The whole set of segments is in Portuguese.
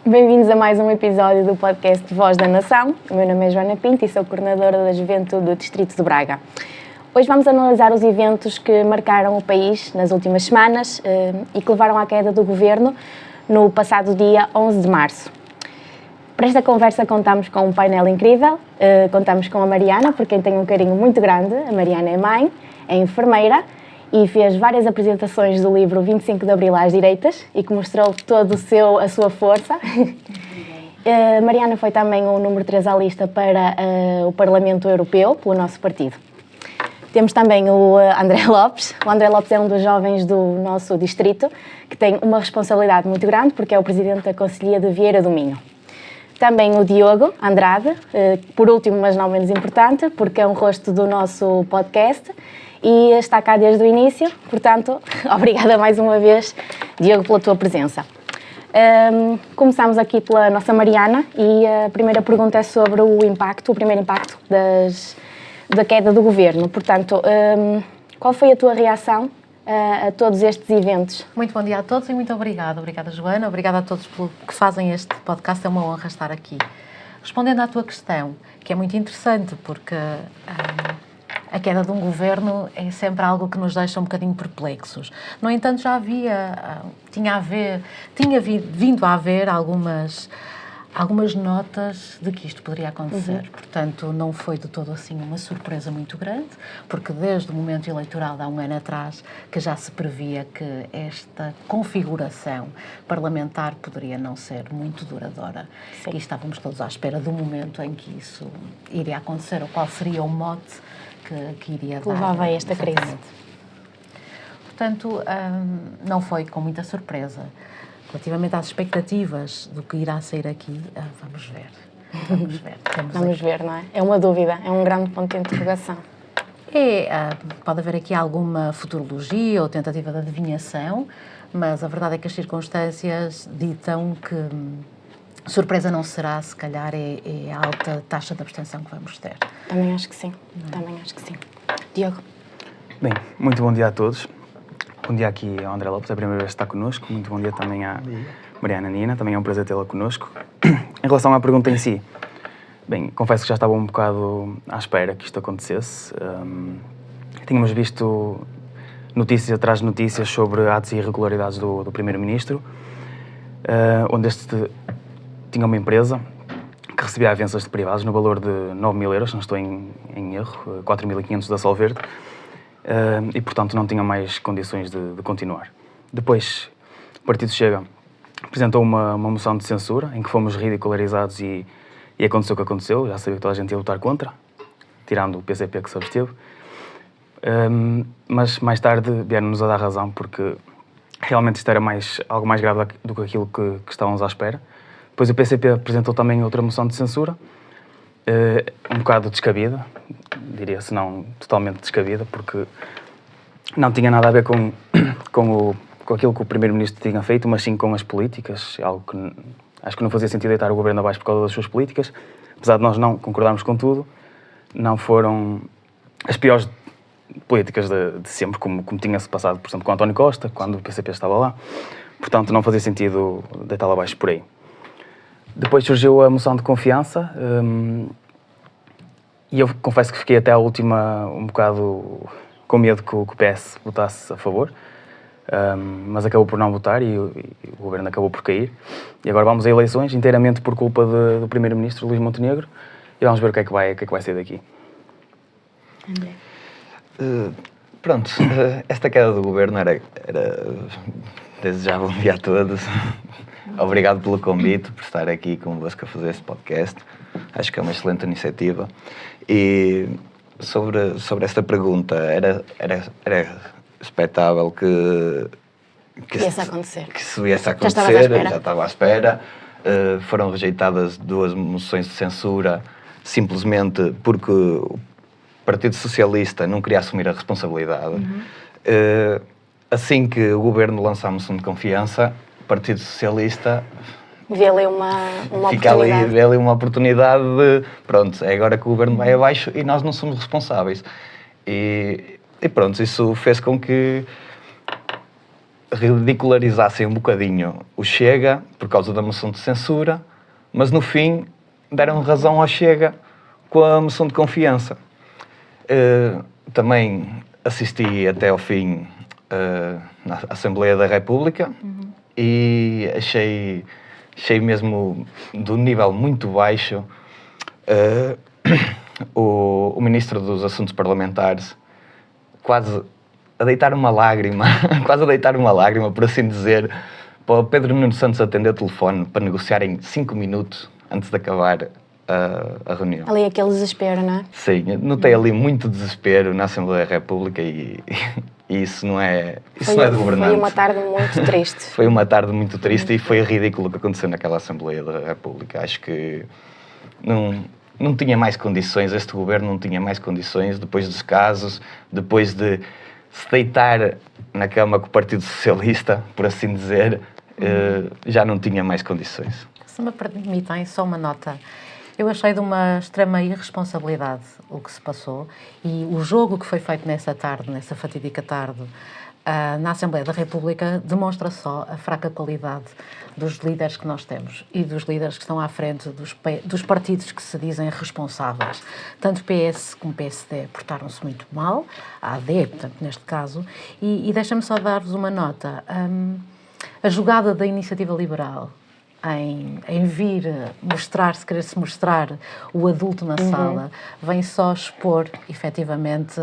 Bem-vindos a mais um episódio do podcast Voz da Nação. O meu nome é Joana Pinto e sou coordenadora da Juventude do Distrito de Braga. Hoje vamos analisar os eventos que marcaram o país nas últimas semanas e que levaram à queda do governo no passado dia 11 de março. Para esta conversa contamos com um painel incrível, contamos com a Mariana, por quem tenho um carinho muito grande. A Mariana é mãe, é enfermeira e fez várias apresentações do livro 25 de Abril às Direitas e que mostrou toda a sua força. Mariana foi também o número 3 à lista para o Parlamento Europeu, pelo nosso partido. Temos também o André Lopes. O André Lopes é um dos jovens do nosso distrito que tem uma responsabilidade muito grande porque é o presidente da Conselhia de Vieira do Minho. Também o Diogo Andrade, por último, mas não menos importante, porque é um rosto do nosso podcast e está cá desde o início. Portanto, obrigada mais uma vez, Diogo, pela tua presença. Começamos aqui pela nossa Mariana e a primeira pergunta é sobre o primeiro impacto da queda do governo. Portanto, qual foi a tua reação a todos estes eventos? Muito bom dia a todos e muito obrigada. Obrigada, Joana. Obrigada a todos pelo que fazem este podcast. É uma honra estar aqui. Respondendo à tua questão, que é muito interessante, porque a queda de um governo é sempre algo que nos deixa um bocadinho perplexos. No entanto, já tinha vindo a haver algumas notas de que isto poderia acontecer. Portanto, não foi de todo assim uma surpresa muito grande, porque desde o momento eleitoral de há um ano atrás que já se previa que esta configuração parlamentar poderia não ser muito duradoura. Sim. E estávamos todos à espera do momento em que isso iria acontecer, ou qual seria o mote que iria dar. Levava a esta crise. Portanto, não foi com muita surpresa. Relativamente às expectativas do que irá sair aqui, vamos ver. Vamos ver, não é? É uma dúvida, é um grande ponto de interrogação. Pode haver aqui alguma futurologia ou tentativa de adivinhação, mas a verdade é que as circunstâncias ditam que surpresa não será, se calhar é a alta taxa de abstenção que vamos ter. Também acho que sim, Diogo? Bem, muito bom dia a todos. Bom dia aqui ao André Lopes, é a primeira vez que está connosco. Muito bom dia também à Mariana Nina, também é um prazer tê-la connosco. Em relação à pergunta em si, bem, confesso que já estava um bocado à espera que isto acontecesse. Tínhamos visto notícias atrás de notícias sobre atos e irregularidades do Primeiro-Ministro, onde este tinha uma empresa que recebia avanças de privados no valor de 9.000 euros, não estou em erro, 4.500 da Sol Verde. E, portanto, não tinham mais condições de continuar. Depois, o Partido Chega apresentou uma moção de censura em que fomos ridicularizados e aconteceu o que aconteceu. Já sabia que toda a gente ia votar contra, tirando o PCP que se absteve. Mas, mais tarde, vieram-nos a dar razão porque realmente isto era algo mais grave do que aquilo que estávamos à espera. Depois o PCP apresentou também outra moção de censura, um bocado descabida, diria, se não totalmente descabida, porque não tinha nada a ver com aquilo que o Primeiro-Ministro tinha feito, mas sim com as políticas, algo que acho que não fazia sentido deitar o governo abaixo por causa das suas políticas. Apesar de nós não concordarmos com tudo, não foram as piores políticas de sempre, como tinha-se passado, por exemplo, com António Costa, quando o PCP estava lá. Portanto, não fazia sentido deitá-lo abaixo por aí. Depois surgiu a moção de confiança, e eu confesso que fiquei até à última um bocado com medo que o PS votasse a favor, mas acabou por não votar e o governo acabou por cair. E agora vamos a eleições, inteiramente por culpa do Primeiro-Ministro Luís Montenegro, e vamos ver o que é que vai sair daqui. André. Pronto, esta queda do governo era desde já bom dia a todos. Obrigado pelo convite, por estar aqui convosco a fazer este podcast. Acho que é uma excelente iniciativa. E sobre esta pergunta, era expectável que Viesse a acontecer. Que se viesse a acontecer, já estava à espera. Foram rejeitadas 2 moções de censura simplesmente porque o Partido Socialista não queria assumir a responsabilidade. Assim que o governo lança a moção de confiança, o Partido Socialista vê ali uma oportunidade de, pronto, é agora que o governo vai abaixo e nós não somos responsáveis. E pronto, isso fez com que ridicularizassem um bocadinho o Chega por causa da moção de censura, mas no fim deram razão ao Chega com a moção de confiança. Também assisti até ao fim na Assembleia da República e achei mesmo do nível muito baixo o Ministro dos Assuntos Parlamentares quase a deitar uma lágrima, por assim dizer, para o Pedro Nuno Santos atender o telefone para negociar em 5 minutos antes de acabar a reunião. Ali aquele desespero, não é? Sim, notei ali muito desespero na Assembleia da República e isso não é de governante. Foi uma tarde muito triste. Foi uma tarde muito triste e foi ridículo o que aconteceu naquela Assembleia da República. Acho que não tinha mais condições, este governo não tinha mais condições, depois dos casos, depois de se deitar na cama com o Partido Socialista, por assim dizer, já não tinha mais condições. Se me permitem, só uma nota. Eu achei de uma extrema irresponsabilidade o que se passou e o jogo que foi feito nessa tarde, nessa fatídica tarde, na Assembleia da República, demonstra só a fraca qualidade dos líderes que nós temos e dos líderes que estão à frente dos partidos que se dizem responsáveis. Tanto PS como PSD portaram-se muito mal, a AD, portanto, neste caso, e deixa-me só dar-vos uma nota. A jogada da Iniciativa Liberal em vir querer-se mostrar o adulto na sala, vem só expor, efetivamente,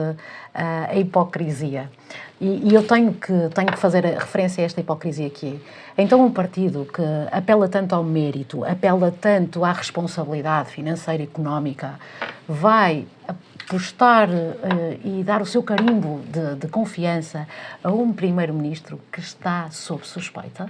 a hipocrisia. E eu tenho que fazer a referência a esta hipocrisia aqui. Então, um partido que apela tanto ao mérito, apela tanto à responsabilidade financeira e económica, vai apostar e dar o seu carimbo de confiança a um primeiro-ministro que está sob suspeita?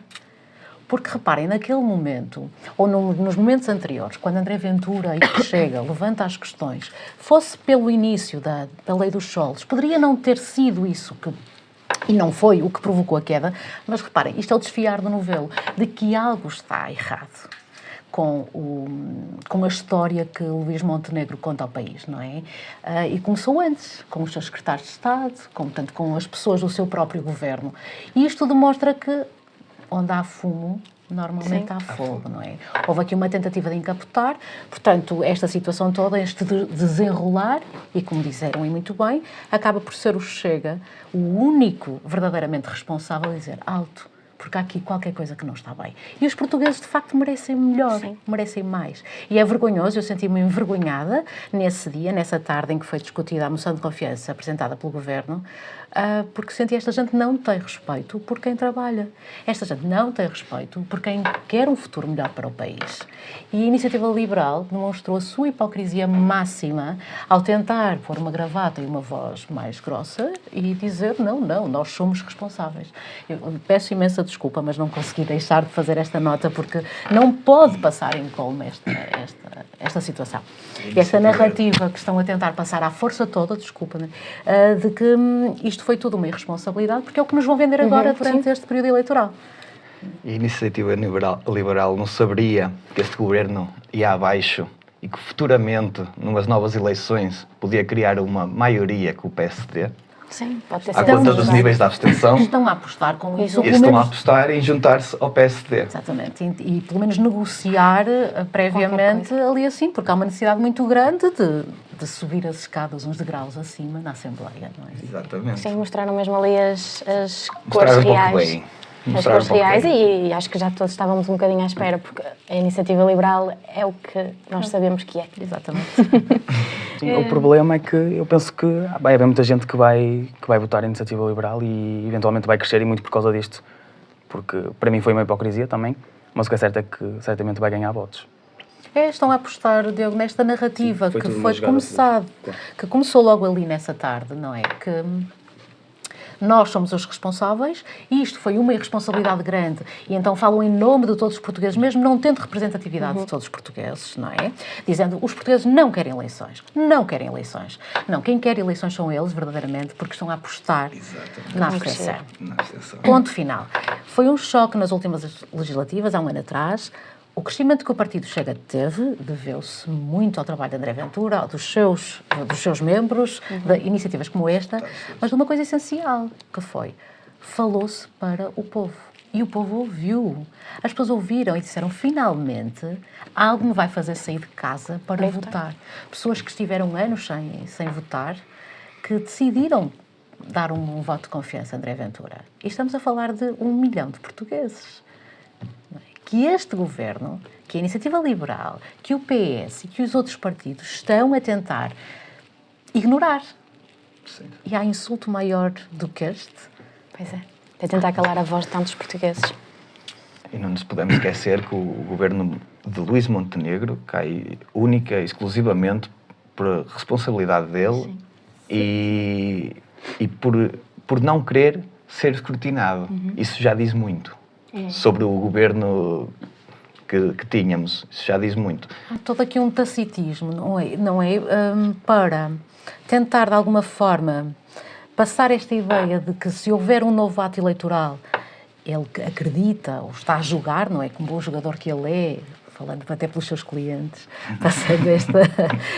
Porque, reparem, naquele momento, ou nos momentos anteriores, quando André Ventura e Chega levanta as questões, fosse pelo início da lei dos solos, poderia não ter sido isso e não foi o que provocou a queda, mas reparem, isto é o desfiar do novelo, de que algo está errado com a história que Luís Montenegro conta ao país, não é? E começou antes, com os seus secretários de Estado, portanto, com as pessoas do seu próprio governo. E isto demonstra que onde há fumo, normalmente há fogo, não é? Houve aqui uma tentativa de encapotar, portanto, esta situação toda, este desenrolar, e como disseram e muito bem, acaba por ser o Chega o único verdadeiramente responsável a dizer alto, porque há aqui qualquer coisa que não está bem. E os portugueses, de facto, merecem melhor, merecem mais. E é vergonhoso, eu senti-me envergonhada nesse dia, nessa tarde em que foi discutida a moção de confiança apresentada pelo Governo, porque senti esta gente não tem respeito por quem trabalha. Esta gente não tem respeito por quem quer um futuro melhor para o país. E a Iniciativa Liberal demonstrou a sua hipocrisia máxima ao tentar pôr uma gravata e uma voz mais grossa e dizer não, nós somos responsáveis. Eu peço imensa desculpa, mas não consegui deixar de fazer esta nota porque não pode passar incólume esta situação. E esta narrativa que estão a tentar passar à força toda, desculpa-me, de que isto foi tudo uma irresponsabilidade, porque é o que nos vão vender agora durante este período eleitoral. A Iniciativa Liberal não saberia que este governo ia abaixo e que futuramente, numas novas eleições, podia criar uma maioria com o PSD? Sim, pode ter À conta dos níveis da abstenção. Estão a apostar com isso. E estão a apostar em juntar-se ao PSD. Exatamente. E pelo menos negociar previamente ali assim, porque há uma necessidade muito grande de subir as escadas uns degraus acima na Assembleia, não é? Exatamente. Sim, mostraram mesmo ali as cores reais. As cores reais e acho que já todos estávamos um bocadinho à espera, porque a Iniciativa Liberal é o que nós sabemos que é. Exatamente. Sim, o problema é que eu penso que vai haver muita gente que vai votar a Iniciativa Liberal e eventualmente vai crescer e muito por causa disto. Porque para mim foi uma hipocrisia também, mas o que é certo é que certamente vai ganhar votos. Estão a apostar, Diogo, nesta narrativa que que começou logo ali nessa tarde, não é? Que nós somos os responsáveis e isto foi uma irresponsabilidade grande. E então falam em nome de todos os portugueses, mesmo não tendo representatividade de todos os portugueses, não é? Dizendo, os portugueses não querem eleições. Não querem eleições. Não, quem quer eleições são eles, verdadeiramente, porque estão a apostar na abstenção. Ponto final. Foi um choque nas últimas legislativas, há um ano atrás. O crescimento que o partido Chega teve deveu-se muito ao trabalho de André Ventura, dos seus membros, de iniciativas como esta, mas de uma coisa essencial, que foi falou-se para o povo. E o povo ouviu. As pessoas ouviram e disseram, finalmente, algo me vai fazer sair de casa para votar. Pessoas que estiveram anos sem votar, que decidiram dar um voto de confiança a André Ventura. E estamos a falar de 1 milhão de portugueses. Que este governo, que a Iniciativa Liberal, que o PS e que os outros partidos estão a tentar ignorar. Sim. E há insulto maior do que este? Pois é. É tentar calar a voz de tantos portugueses. E não nos podemos esquecer que o governo de Luís Montenegro cai única e exclusivamente por responsabilidade dele e por não querer ser escrutinado. Isso já diz muito sobre o governo que tínhamos. Isso já diz muito. Há todo aqui um tacitismo, não é? Para tentar, de alguma forma, passar esta ideia de que se houver um novo ato eleitoral, ele acredita ou está a jogar, não é? Como bom jogador que ele é, falando até pelos seus clientes, passando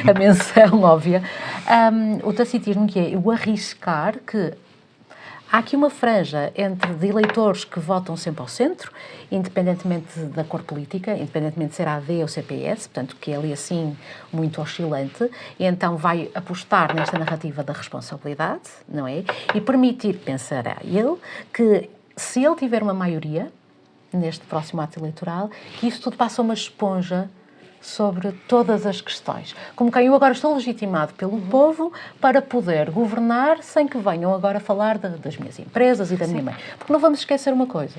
a menção óbvia, o tacitismo que é o arriscar que há aqui uma franja de eleitores que votam sempre ao centro, independentemente da cor política, independentemente de ser AD ou CPS, portanto, que é ali assim muito oscilante, e então vai apostar nesta narrativa da responsabilidade, não é? E permitir, pensará ele, que se ele tiver uma maioria neste próximo ato eleitoral, que isso tudo passa uma esponja sobre todas as questões. Como quem eu agora estou legitimado pelo povo para poder governar sem que venham agora falar das minhas empresas e da minha mãe. Porque não vamos esquecer uma coisa.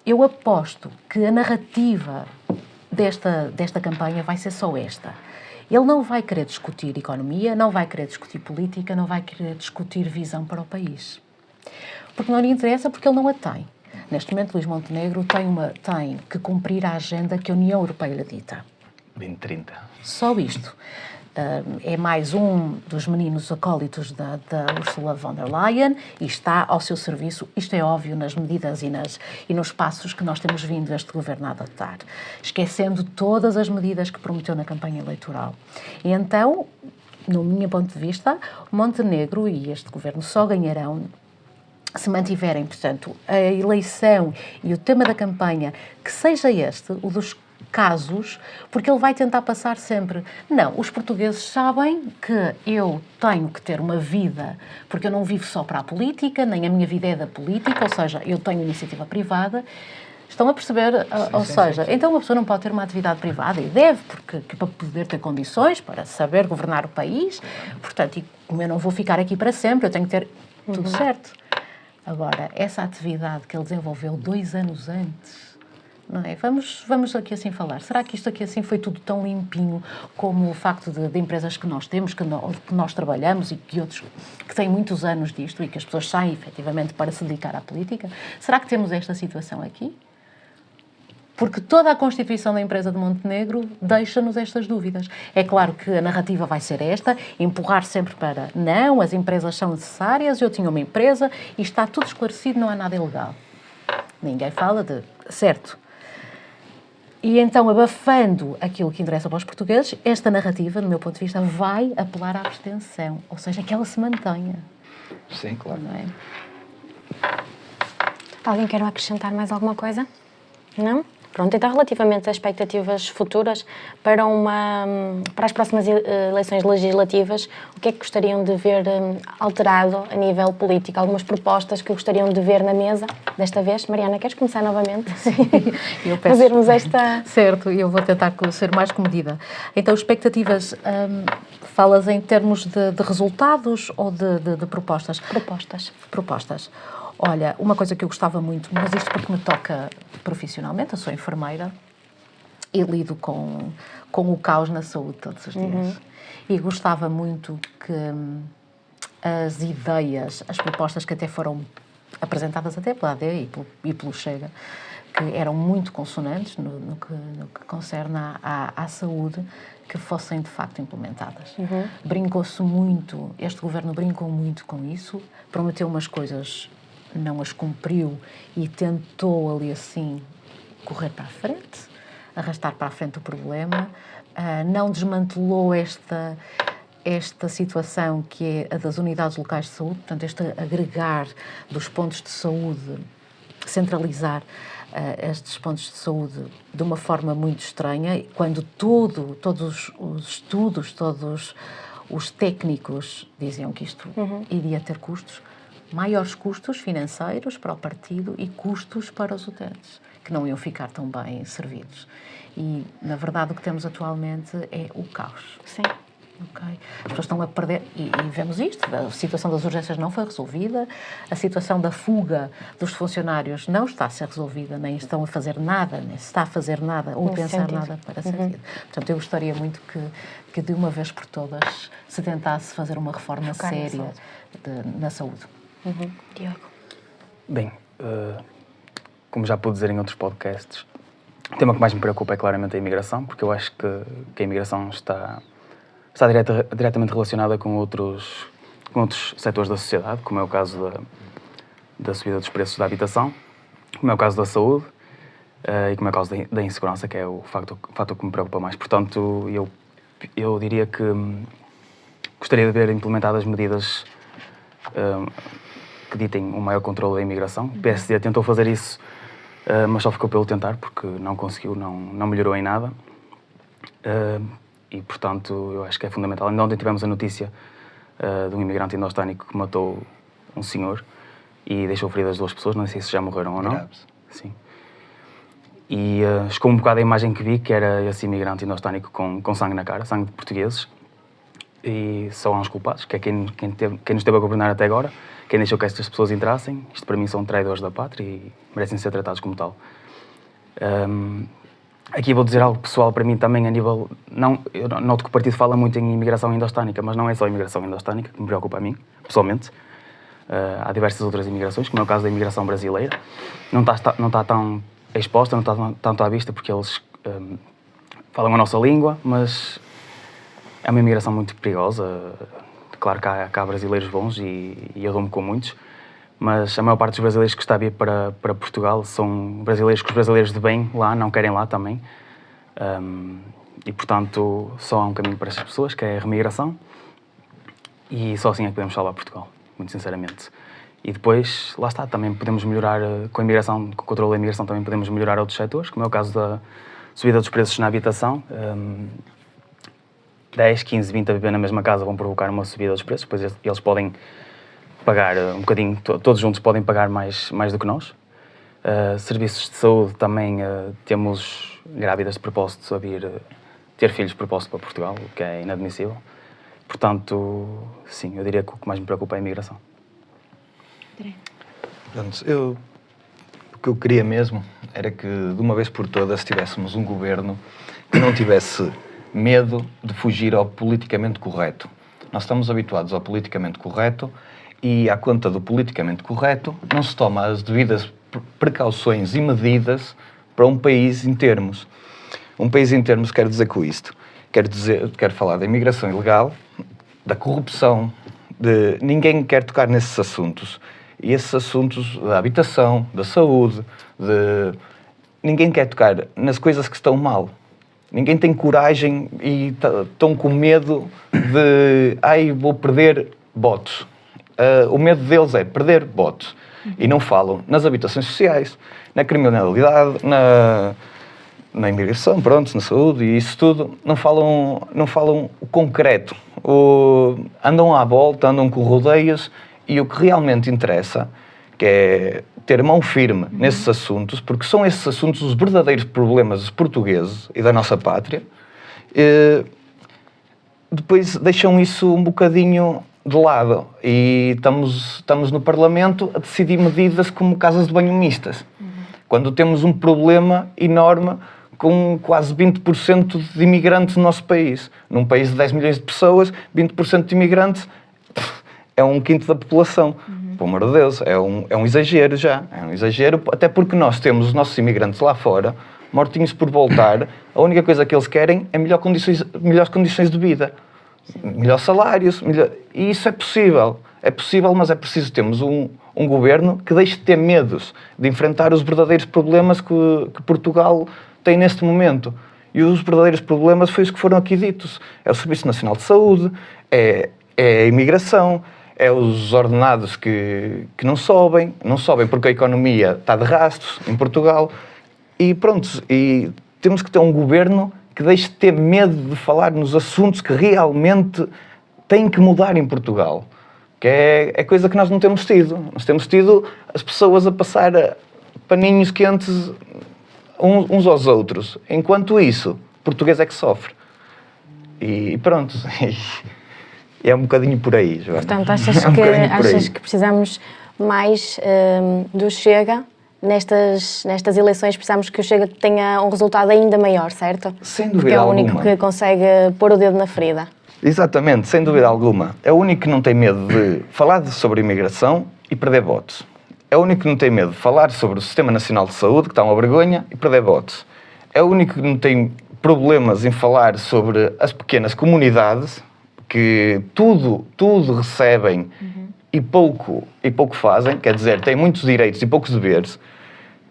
Eu aposto que a narrativa desta campanha vai ser só esta. Ele não vai querer discutir economia, não vai querer discutir política, não vai querer discutir visão para o país. Porque não lhe interessa, porque ele não a tem. Neste momento, Luís Montenegro tem que cumprir a agenda que a União Europeia lhe dita. 2030. Só isto. É mais um dos meninos acólitos da Ursula von der Leyen e está ao seu serviço, isto é óbvio, nas medidas e nos passos que nós temos vindo este governo a adotar, esquecendo todas as medidas que prometeu na campanha eleitoral. E então, no meu ponto de vista, Montenegro e este governo só ganharão se mantiverem, portanto, a eleição e o tema da campanha, que seja este, o dos casos, porque ele vai tentar passar sempre. Não, os portugueses sabem que eu tenho que ter uma vida, porque eu não vivo só para a política, nem a minha vida é da política, ou seja, eu tenho iniciativa privada. Estão a perceber? Sim. Então uma pessoa não pode ter uma atividade privada e deve, porque para poder ter condições, para saber governar o país. Portanto, e como eu não vou ficar aqui para sempre, eu tenho que ter tudo certo. Agora, essa atividade que ele desenvolveu 2 anos antes, não é? Vamos aqui assim falar. Será que isto aqui assim foi tudo tão limpinho como o facto de empresas que nós temos, que nós trabalhamos e que outros que têm muitos anos disto e que as pessoas saem efetivamente para se dedicar à política? Será que temos esta situação aqui? Porque toda a constituição da empresa de Montenegro deixa-nos estas dúvidas. É claro que a narrativa vai ser esta, empurrar sempre para não, as empresas são necessárias, eu tinha uma empresa e está tudo esclarecido, não há nada ilegal. Ninguém fala de certo. E então, abafando aquilo que interessa para os portugueses, esta narrativa, do meu ponto de vista, vai apelar à abstenção, ou seja, que ela se mantenha. Sim, claro. Não é? Alguém quer acrescentar mais alguma coisa? Não? Pronto, então relativamente às expectativas futuras para as próximas eleições legislativas, o que é que gostariam de ver alterado a nível político? Algumas propostas que gostariam de ver na mesa desta vez? Mariana, queres começar novamente? Eu peço. Fazermos esta... Certo, e eu vou tentar ser mais comedida. Então, expectativas, falas em termos de resultados ou de propostas? Propostas. Olha, uma coisa que eu gostava muito, mas isto porque me toca profissionalmente, eu sou enfermeira e lido com o caos na saúde todos os dias. E gostava muito que as ideias, as propostas que até foram apresentadas até pela AD e pelo Chega, que eram muito consonantes no que concerne à saúde, que fossem de facto implementadas. Brincou-se muito, este governo brincou muito com isso, prometeu umas coisas, não as cumpriu e tentou ali assim correr para a frente, arrastar para a frente o problema, não desmantelou esta situação que é a das unidades locais de saúde, portanto, este agregar dos pontos de saúde, centralizar estes pontos de saúde de uma forma muito estranha, quando todos os estudos, todos os técnicos diziam que isto iria ter custos, maiores custos financeiros para o partido e custos para os utentes, que não iam ficar tão bem servidos. E, na verdade, o que temos atualmente é o caos. Sim. Okay. As pessoas estão a perder, e vemos isto, a situação das urgências não foi resolvida, a situação da fuga dos funcionários não está a ser resolvida, nem estão a fazer nada, nem se está a fazer nada ou a pensar nada para ser feito. Portanto, eu gostaria muito que de uma vez por todas se tentasse fazer uma reforma séria na saúde. Diogo. Bem, como já pude dizer em outros podcasts, o tema que mais me preocupa é claramente a imigração, porque eu acho que a imigração está diretamente relacionada com outros setores da sociedade, como é o caso da subida dos preços da habitação, como é o caso da saúde e como é o caso da insegurança, que é o fator que me preocupa mais. Portanto, eu diria que gostaria de ver implementadas medidas que ditem um maior controle da imigração. O PSD tentou fazer isso, mas só ficou pelo tentar, porque não conseguiu, não melhorou em nada. E, portanto, eu acho que é fundamental. Ainda ontem tivemos a notícia de um imigrante indostânico que matou um senhor e deixou feridas 2 pessoas, não sei se já morreram ou não. Graves. Sim. E chegou um bocado a imagem que vi, que era esse imigrante indostânico com sangue na cara, sangue de portugueses, e só há uns culpados, que é quem nos esteve a governar até agora, quem deixou que estas pessoas entrassem. Isto para mim são traidores da pátria e merecem ser tratados como tal. Aqui vou dizer algo pessoal para mim também a nível... Eu noto que o partido fala muito em imigração indostânica, mas não é só a imigração indostânica que me preocupa a mim, pessoalmente. Há diversas outras imigrações, como é o caso da imigração brasileira. Não está tão exposta, não está tanto à vista, porque eles falam a nossa língua, mas é uma imigração muito perigosa. Claro que há brasileiros bons e eu dou-me com muitos, mas a maior parte dos brasileiros que está a vir para Portugal são brasileiros que os brasileiros de bem lá não querem lá também. E, portanto, só há um caminho para essas pessoas, que é a remigração, e só assim é que podemos salvar Portugal, muito sinceramente. E depois, lá está, também podemos melhorar com a imigração, com o controle da imigração, também podemos melhorar outros setores, como é o caso da subida dos preços na habitação. 10, 15, 20 a viver na mesma casa vão provocar uma subida dos preços, depois eles podem pagar um bocadinho, todos juntos podem pagar mais do que nós. Serviços de saúde também, temos grávidas de propósito a vir ter filhos de propósito para Portugal, o que é inadmissível. Portanto, sim, eu diria que o que mais me preocupa é a imigração. Pronto, o que eu queria mesmo era que, de uma vez por todas, tivéssemos um governo que não tivesse medo de fugir ao politicamente correto. Nós estamos habituados ao politicamente correto e, à conta do politicamente correto, não se toma as devidas precauções e medidas para um país em termos. Um país em termos, quero dizer com isto. Quero falar da imigração ilegal, da corrupção, ninguém quer tocar nesses assuntos. E esses assuntos da habitação, da saúde, ninguém quer tocar nas coisas que estão mal. Ninguém tem coragem e estão com medo de vou perder votos. O medo deles é perder votos. E não falam nas habitações sociais, na criminalidade, na imigração, pronto, na saúde e isso tudo. Não falam o concreto. Andam à volta, andam com rodeios e o que realmente interessa, que é ter mão firme nesses assuntos, porque são esses assuntos os verdadeiros problemas dos portugueses e da nossa pátria. Depois deixam isso um bocadinho de lado e estamos no Parlamento a decidir medidas como casas de banho mistas. Quando temos um problema enorme com quase 20% de imigrantes no nosso país. Num país de 10 milhões de pessoas, 20% de imigrantes é 1/5 da população. Pelo amor de Deus, é um exagero já. É um exagero, até porque nós temos os nossos imigrantes lá fora, mortinhos por voltar, a única coisa que eles querem é melhores condições de vida. Melhores salários, e isso é possível. É possível, mas é preciso termos um governo que deixe de ter medos de enfrentar os verdadeiros problemas que Portugal tem neste momento. E os verdadeiros problemas foi os que foram aqui ditos. É o Serviço Nacional de Saúde, é a imigração, é os ordenados que não sobem porque a economia está de rastros em Portugal e pronto, e temos que ter um governo que deixe de ter medo de falar nos assuntos que realmente têm que mudar em Portugal, que é coisa que nós não temos tido. Nós temos tido as pessoas a passar paninhos quentes uns aos outros, enquanto isso, o português é que sofre. E pronto, é um bocadinho por aí, Joana. Portanto, achas que precisamos mais do Chega? Nestas eleições precisamos que o Chega tenha um resultado ainda maior, certo? Sem dúvida Porque é o alguma. único que consegue pôr o dedo na ferida. Exatamente, sem dúvida alguma. É o único que não tem medo de falar sobre imigração e perder votos. É o único que não tem medo de falar sobre o Sistema Nacional de Saúde, que está uma vergonha, e perder votos. É o único que não tem problemas em falar sobre as pequenas comunidades, que tudo recebem e pouco fazem, quer dizer, têm muitos direitos e poucos deveres.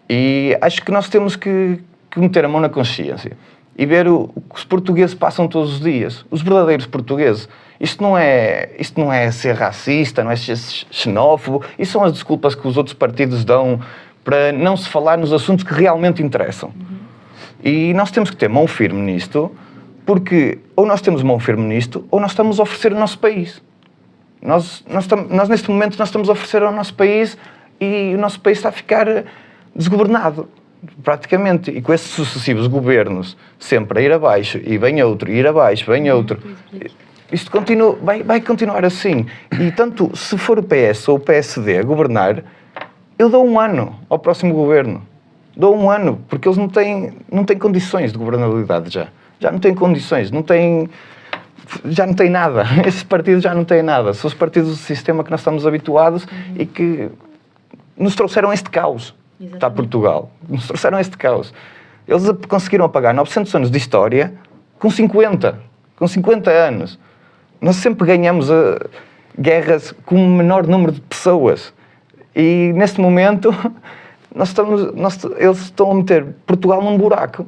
E acho que nós temos que meter a mão na consciência e ver o que os portugueses passam todos os dias, os verdadeiros portugueses. Isto não é ser racista, não é ser xenófobo, isso são as desculpas que os outros partidos dão para não se falar nos assuntos que realmente interessam. E nós temos que ter mão firme nisto, porque ou nós temos mão firme nisto, ou nós estamos a oferecer o nosso país. Nós neste momento, nós estamos a oferecer ao nosso país e o nosso país está a ficar desgovernado, praticamente. E com esses sucessivos governos sempre a ir abaixo, e vem outro, e ir abaixo, vem outro. Isto vai continuar assim. E tanto se for o PS ou o PSD a governar, eu dou 1 ano ao próximo governo. Dou 1 ano, porque eles não têm condições de governabilidade já. Já não têm condições, já não têm nada. Esses partidos já não têm nada. São os partidos do sistema que nós estamos habituados e que nos trouxeram este caos. Está Portugal. Nos trouxeram este caos. Eles conseguiram apagar 900 anos de história com 50 anos. Nós sempre ganhamos guerras com um menor número de pessoas. E neste momento eles estão a meter Portugal num buraco.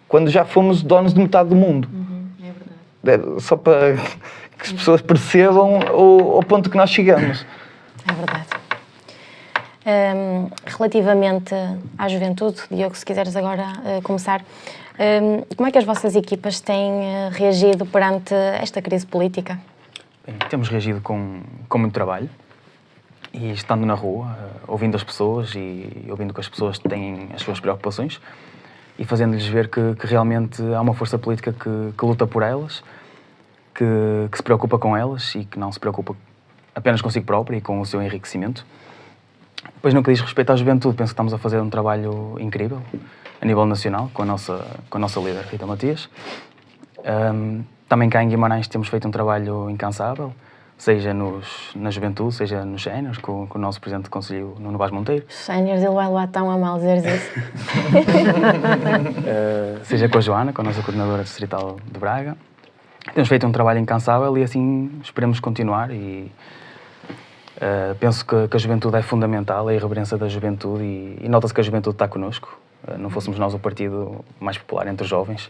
Quando já fomos donos de metade do mundo. É verdade. Só para que as pessoas percebam o ponto que nós chegamos. É verdade. Relativamente à juventude, Diogo, se quiseres agora começar, como é que as vossas equipas têm reagido perante esta crise política? Bem, temos reagido com muito trabalho e estando na rua, ouvindo as pessoas e ouvindo que as pessoas têm as suas preocupações e fazendo-lhes ver que realmente há uma força política que luta por elas, que se preocupa com elas e que não se preocupa apenas consigo própria e com o seu enriquecimento. Depois, no que diz respeito à juventude, penso que estamos a fazer um trabalho incrível a nível nacional com a nossa líder, Rita Matias. Também cá em Guimarães temos feito um trabalho incansável, seja na juventude, seja nos séniores, com o nosso presidente do Conselho, Nuno Vaz Monteiro. Os séniores, ele vai lá tão a mal dizer isso. Seja com a Joana, com a nossa coordenadora distrital de Braga. Temos feito um trabalho incansável e assim esperemos continuar e penso que a juventude é fundamental, a irreverência da juventude e nota-se que a juventude está connosco. Não fôssemos nós o partido mais popular entre os jovens.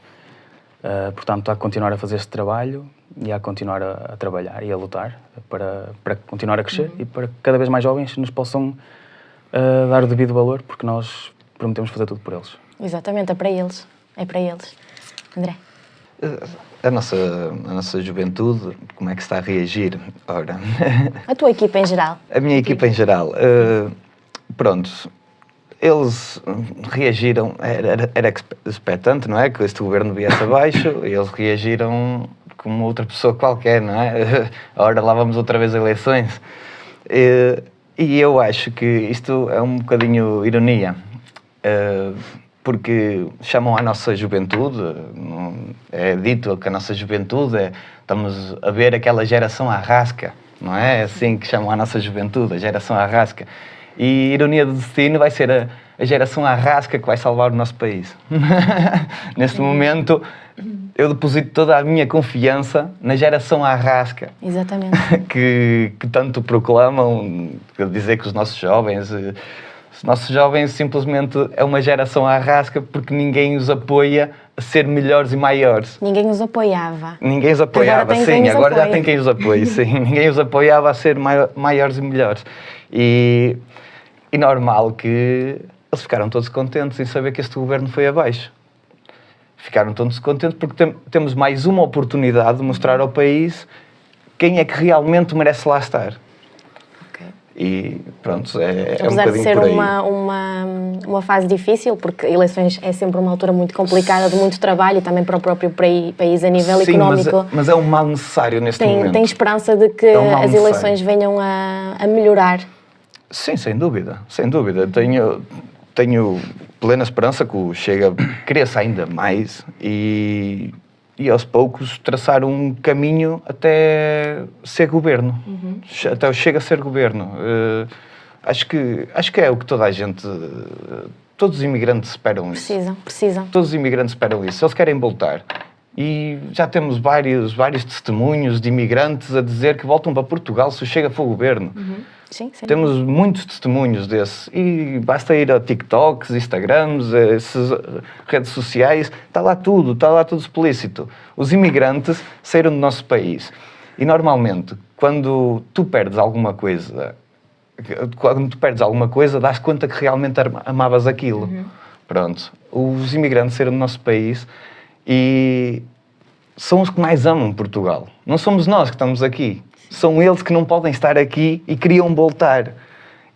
Portanto, há que continuar a fazer este trabalho e há que continuar a trabalhar e a lutar para continuar a crescer e para que cada vez mais jovens nos possam dar o devido valor, porque nós prometemos fazer tudo por eles. Exatamente, é para eles. É para eles. André? A nossa juventude, como é que está a reagir? Ora, A tua equipa em geral? a minha equipa em geral, pronto, eles reagiram, era expectante, não é? Que este governo viesse abaixo, eles reagiram como outra pessoa qualquer, não é? Ora, lá vamos outra vez a eleições. E eu acho que isto é um bocadinho ironia, porque chamam a nossa juventude, é dito que a nossa juventude estamos a ver aquela geração arrasca, não é? É assim que chamam a nossa juventude, a geração arrasca. E ironia do destino vai ser a geração arrasca que vai salvar o nosso país. Neste momento, eu deposito toda a minha confiança na geração arrasca. Exatamente. Que tanto proclamam, dizer que os nossos jovens Os nossos jovens simplesmente é uma geração à rasca porque ninguém os apoia a ser melhores e maiores. Ninguém os apoiava. Ninguém os apoiava, Agora tem sim, quem os agora já apoia. tem quem os apoie, sim. Ninguém os apoiava a ser maiores e melhores. E normal que eles ficaram todos contentes em saber que este governo foi abaixo. Ficaram todos contentes porque temos mais uma oportunidade de mostrar ao país quem é que realmente merece lá estar. Ok. E pronto, é um Apesar de bocadinho ser por aí. uma fase difícil, porque eleições é sempre uma altura muito complicada, de muito trabalho e também para o próprio país a nível Sim, económico. mas é um mal necessário neste momento. Tem esperança de que É um mal as eleições necessário. venham a melhorar? Sim, sem dúvida, sem dúvida. Tenho plena esperança que o Chega cresça ainda mais e aos poucos traçar um caminho até ser governo, até o Chega a ser governo. Acho que é o que toda a gente, todos os imigrantes esperam isso. Precisam. Todos os imigrantes esperam isso, eles querem voltar. E já temos vários testemunhos de imigrantes a dizer que voltam para Portugal se o Chega for governo. Sim, sim. Temos muitos testemunhos desse e basta ir a TikToks, Instagrams, essas redes sociais, está lá tudo explícito. Os imigrantes saíram do nosso país e normalmente quando tu perdes alguma coisa, dás conta que realmente amavas aquilo. Pronto, os imigrantes saíram do nosso país e são os que mais amam Portugal. Não somos nós que estamos aqui. São eles que não podem estar aqui e queriam voltar.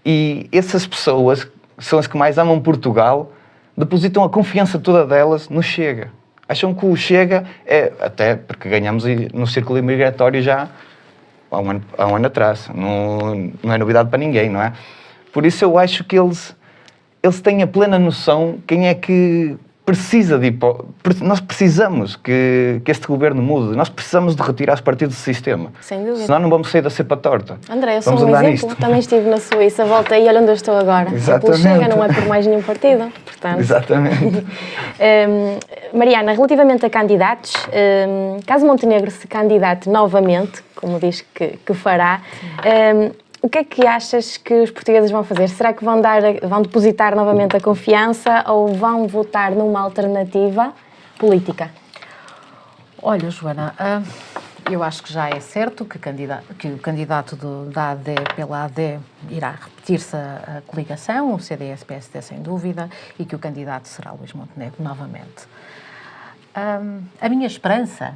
E essas pessoas, que são as que mais amam Portugal, depositam a confiança toda delas no Chega. Acham que o Chega é... Até porque ganhamos no círculo imigratório já há um ano atrás. Não é novidade para ninguém, não é? Por isso eu acho que eles têm a plena noção quem é que precisa de... Nós precisamos que este governo mude. Nós precisamos de retirar os partidos do sistema. Sem dúvida. Senão não vamos sair da cepa torta. André, eu sou Vamos um andar exemplo. nisto. Também estive na Suíça, voltei e olha onde eu estou agora. Exatamente. É pelo Chega, não é por mais nenhum partido. Portanto. Exatamente. Mariana, relativamente a candidatos, caso Montenegro se candidate novamente, como diz que fará, o que é que achas que os portugueses vão fazer? Será que vão depositar novamente a confiança ou vão votar numa alternativa política? Olha, Joana, eu acho que já é certo que o candidato da AD pela AD irá repetir-se a coligação, o CDS-PSD sem dúvida, e que o candidato será Luís Montenegro novamente. A minha esperança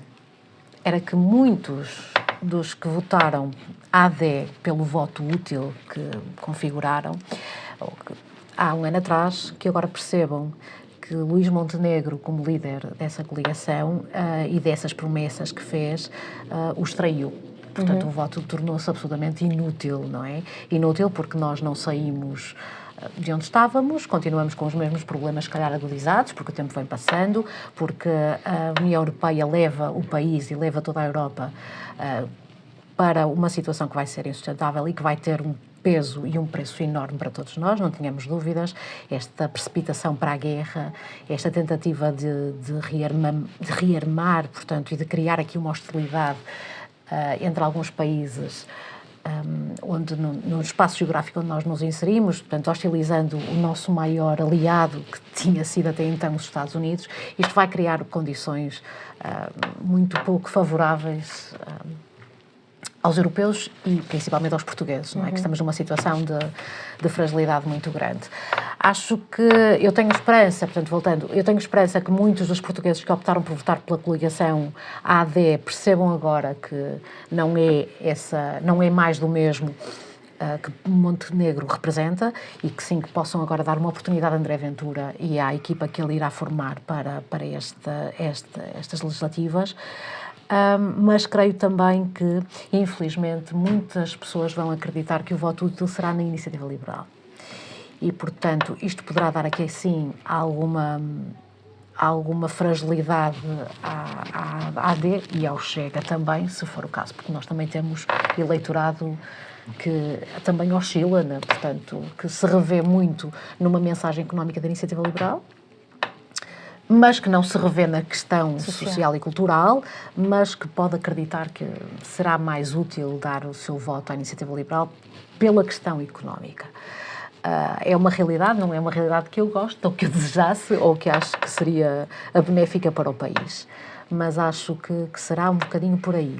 era que muitos dos que votaram AD pelo voto útil que configuraram há um ano atrás, que agora percebam que Luís Montenegro, como líder dessa coligação e dessas promessas que fez, os traiu. Portanto, o voto tornou-se absolutamente inútil, não é? Inútil porque nós não saímos de onde estávamos, continuamos com os mesmos problemas, se calhar agudizados, porque o tempo vem passando, porque a União Europeia leva o país e leva toda a Europa para uma situação que vai ser insustentável e que vai ter um peso e um preço enorme para todos nós, não tínhamos dúvidas. Esta precipitação para a guerra, esta tentativa de rearmar, portanto, e de criar aqui uma hostilidade entre alguns países, onde no espaço geográfico onde nós nos inserimos, portanto, hostilizando o nosso maior aliado, que tinha sido até então os Estados Unidos, isto vai criar condições muito pouco favoráveis aos europeus e principalmente aos portugueses, não é? Que estamos numa situação de fragilidade muito grande. Acho que eu tenho esperança, portanto, voltando, eu tenho esperança que muitos dos portugueses que optaram por votar pela coligação AD percebam agora que não é mais do mesmo que Montenegro representa e que sim, que possam agora dar uma oportunidade a André Ventura e à equipa que ele irá formar para estas legislativas. Mas creio também que, infelizmente, muitas pessoas vão acreditar que o voto útil será na Iniciativa Liberal. E, portanto, isto poderá dar aqui, sim, alguma fragilidade à AD e ao Chega também, se for o caso, porque nós também temos eleitorado que também oscila, né? Portanto, que se revê muito numa mensagem económica da Iniciativa Liberal, mas que não se revê na questão social e cultural, mas que pode acreditar que será mais útil dar o seu voto à Iniciativa Liberal pela questão económica. é uma realidade, não é uma realidade que eu gosto, ou que eu desejasse, ou que acho que seria benéfica para o país. Mas acho que será um bocadinho por aí.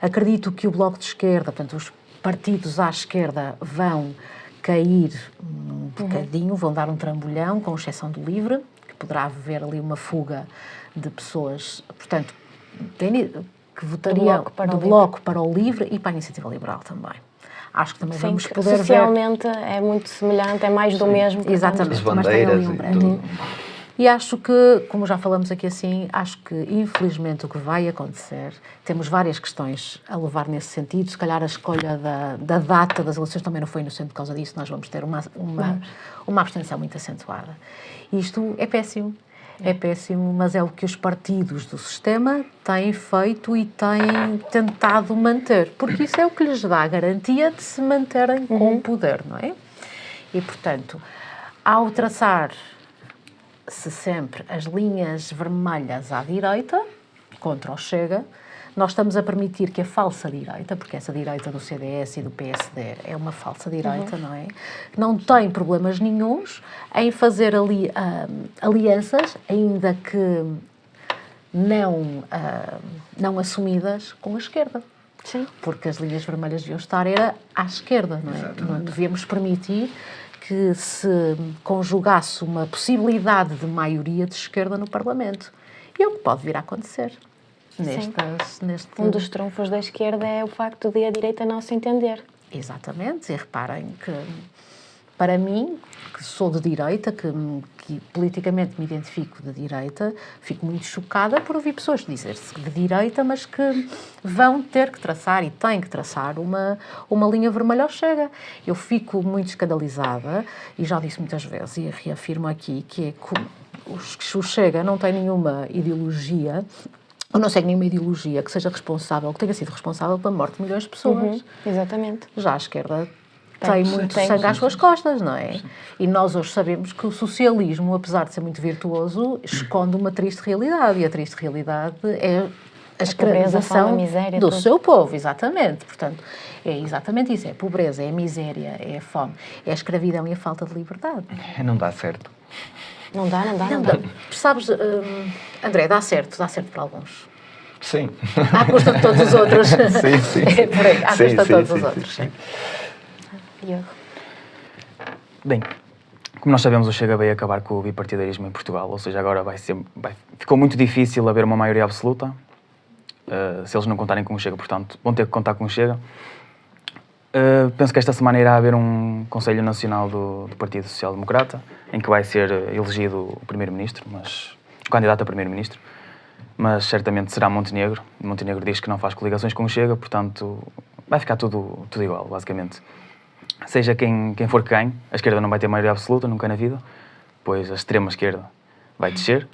Acredito que o Bloco de Esquerda, portanto, os partidos à esquerda vão cair um bocadinho, vão dar um trambolhão, com exceção do LIVRE, que poderá haver ali uma fuga de pessoas, portanto, que votariam do Bloco para o LIVRE e para a Iniciativa Liberal também. Acho que também vamos poder socialmente é muito semelhante, é mais do mesmo. Exatamente. As bandeiras e tudo. E acho que, como já falamos aqui assim, acho que infelizmente o que vai acontecer, temos várias questões a levar nesse sentido, se calhar a escolha da data das eleições também não foi inocente por causa disso, nós vamos ter uma abstenção muito acentuada. Isto é péssimo. É péssimo, mas é o que os partidos do sistema têm feito e têm tentado manter, porque isso é o que lhes dá a garantia de se manterem com o poder, não é? E, portanto, ao traçar-se sempre as linhas vermelhas à direita, contra o Chega, nós estamos a permitir que a falsa direita, porque essa direita do CDS e do PSD é uma falsa direita, não é? Não tem problemas nenhuns em fazer ali alianças, ainda que não assumidas, com a esquerda. Sim. Porque as linhas vermelhas deviam estar à esquerda, não é? Exatamente. Não devíamos permitir que se conjugasse uma possibilidade de maioria de esquerda no Parlamento. E é o que pode vir a acontecer. Um dos trunfos da esquerda é o facto de a direita não se entender. Exatamente, e reparem que, para mim, que sou de direita, que politicamente me identifico de direita, fico muito chocada por ouvir pessoas dizer-se de direita, mas que vão ter que traçar e têm que traçar uma linha vermelha ao Chega. Eu fico muito escandalizada, e já disse muitas vezes, e reafirmo aqui, que é que o Chega não tem nenhuma ideologia, ou não segue nenhuma ideologia que seja responsável, que tenha sido responsável pela morte de milhões de pessoas. Exatamente. Já a esquerda tem muito sangue às suas costas, não é? E nós hoje sabemos que o socialismo, apesar de ser muito virtuoso, esconde uma triste realidade. E a triste realidade é a escravização do seu povo, exatamente. Portanto, é exatamente isso. É a pobreza, é a miséria, é a fome, é a escravidão e a falta de liberdade. Não dá certo. Não dá. Sabes, André, dá certo para alguns. Sim. À custa de todos os outros. Sim. É por aí, à custa de todos os outros. Sim. Bem, como nós sabemos, o Chega veio acabar com o bipartidarismo em Portugal, ou seja, agora ficou muito difícil haver uma maioria absoluta, se eles não contarem com o Chega, portanto, vão ter que contar com o Chega. Penso que esta semana irá haver um Conselho Nacional do Partido Social Democrata, em que vai ser elegido o Primeiro-Ministro, o candidato a Primeiro-Ministro, mas certamente será Montenegro. Montenegro diz que não faz coligações com o Chega, portanto vai ficar tudo igual, basicamente. Seja quem for que ganhe, a esquerda não vai ter maioria absoluta, nunca na vida, pois a extrema-esquerda vai descer.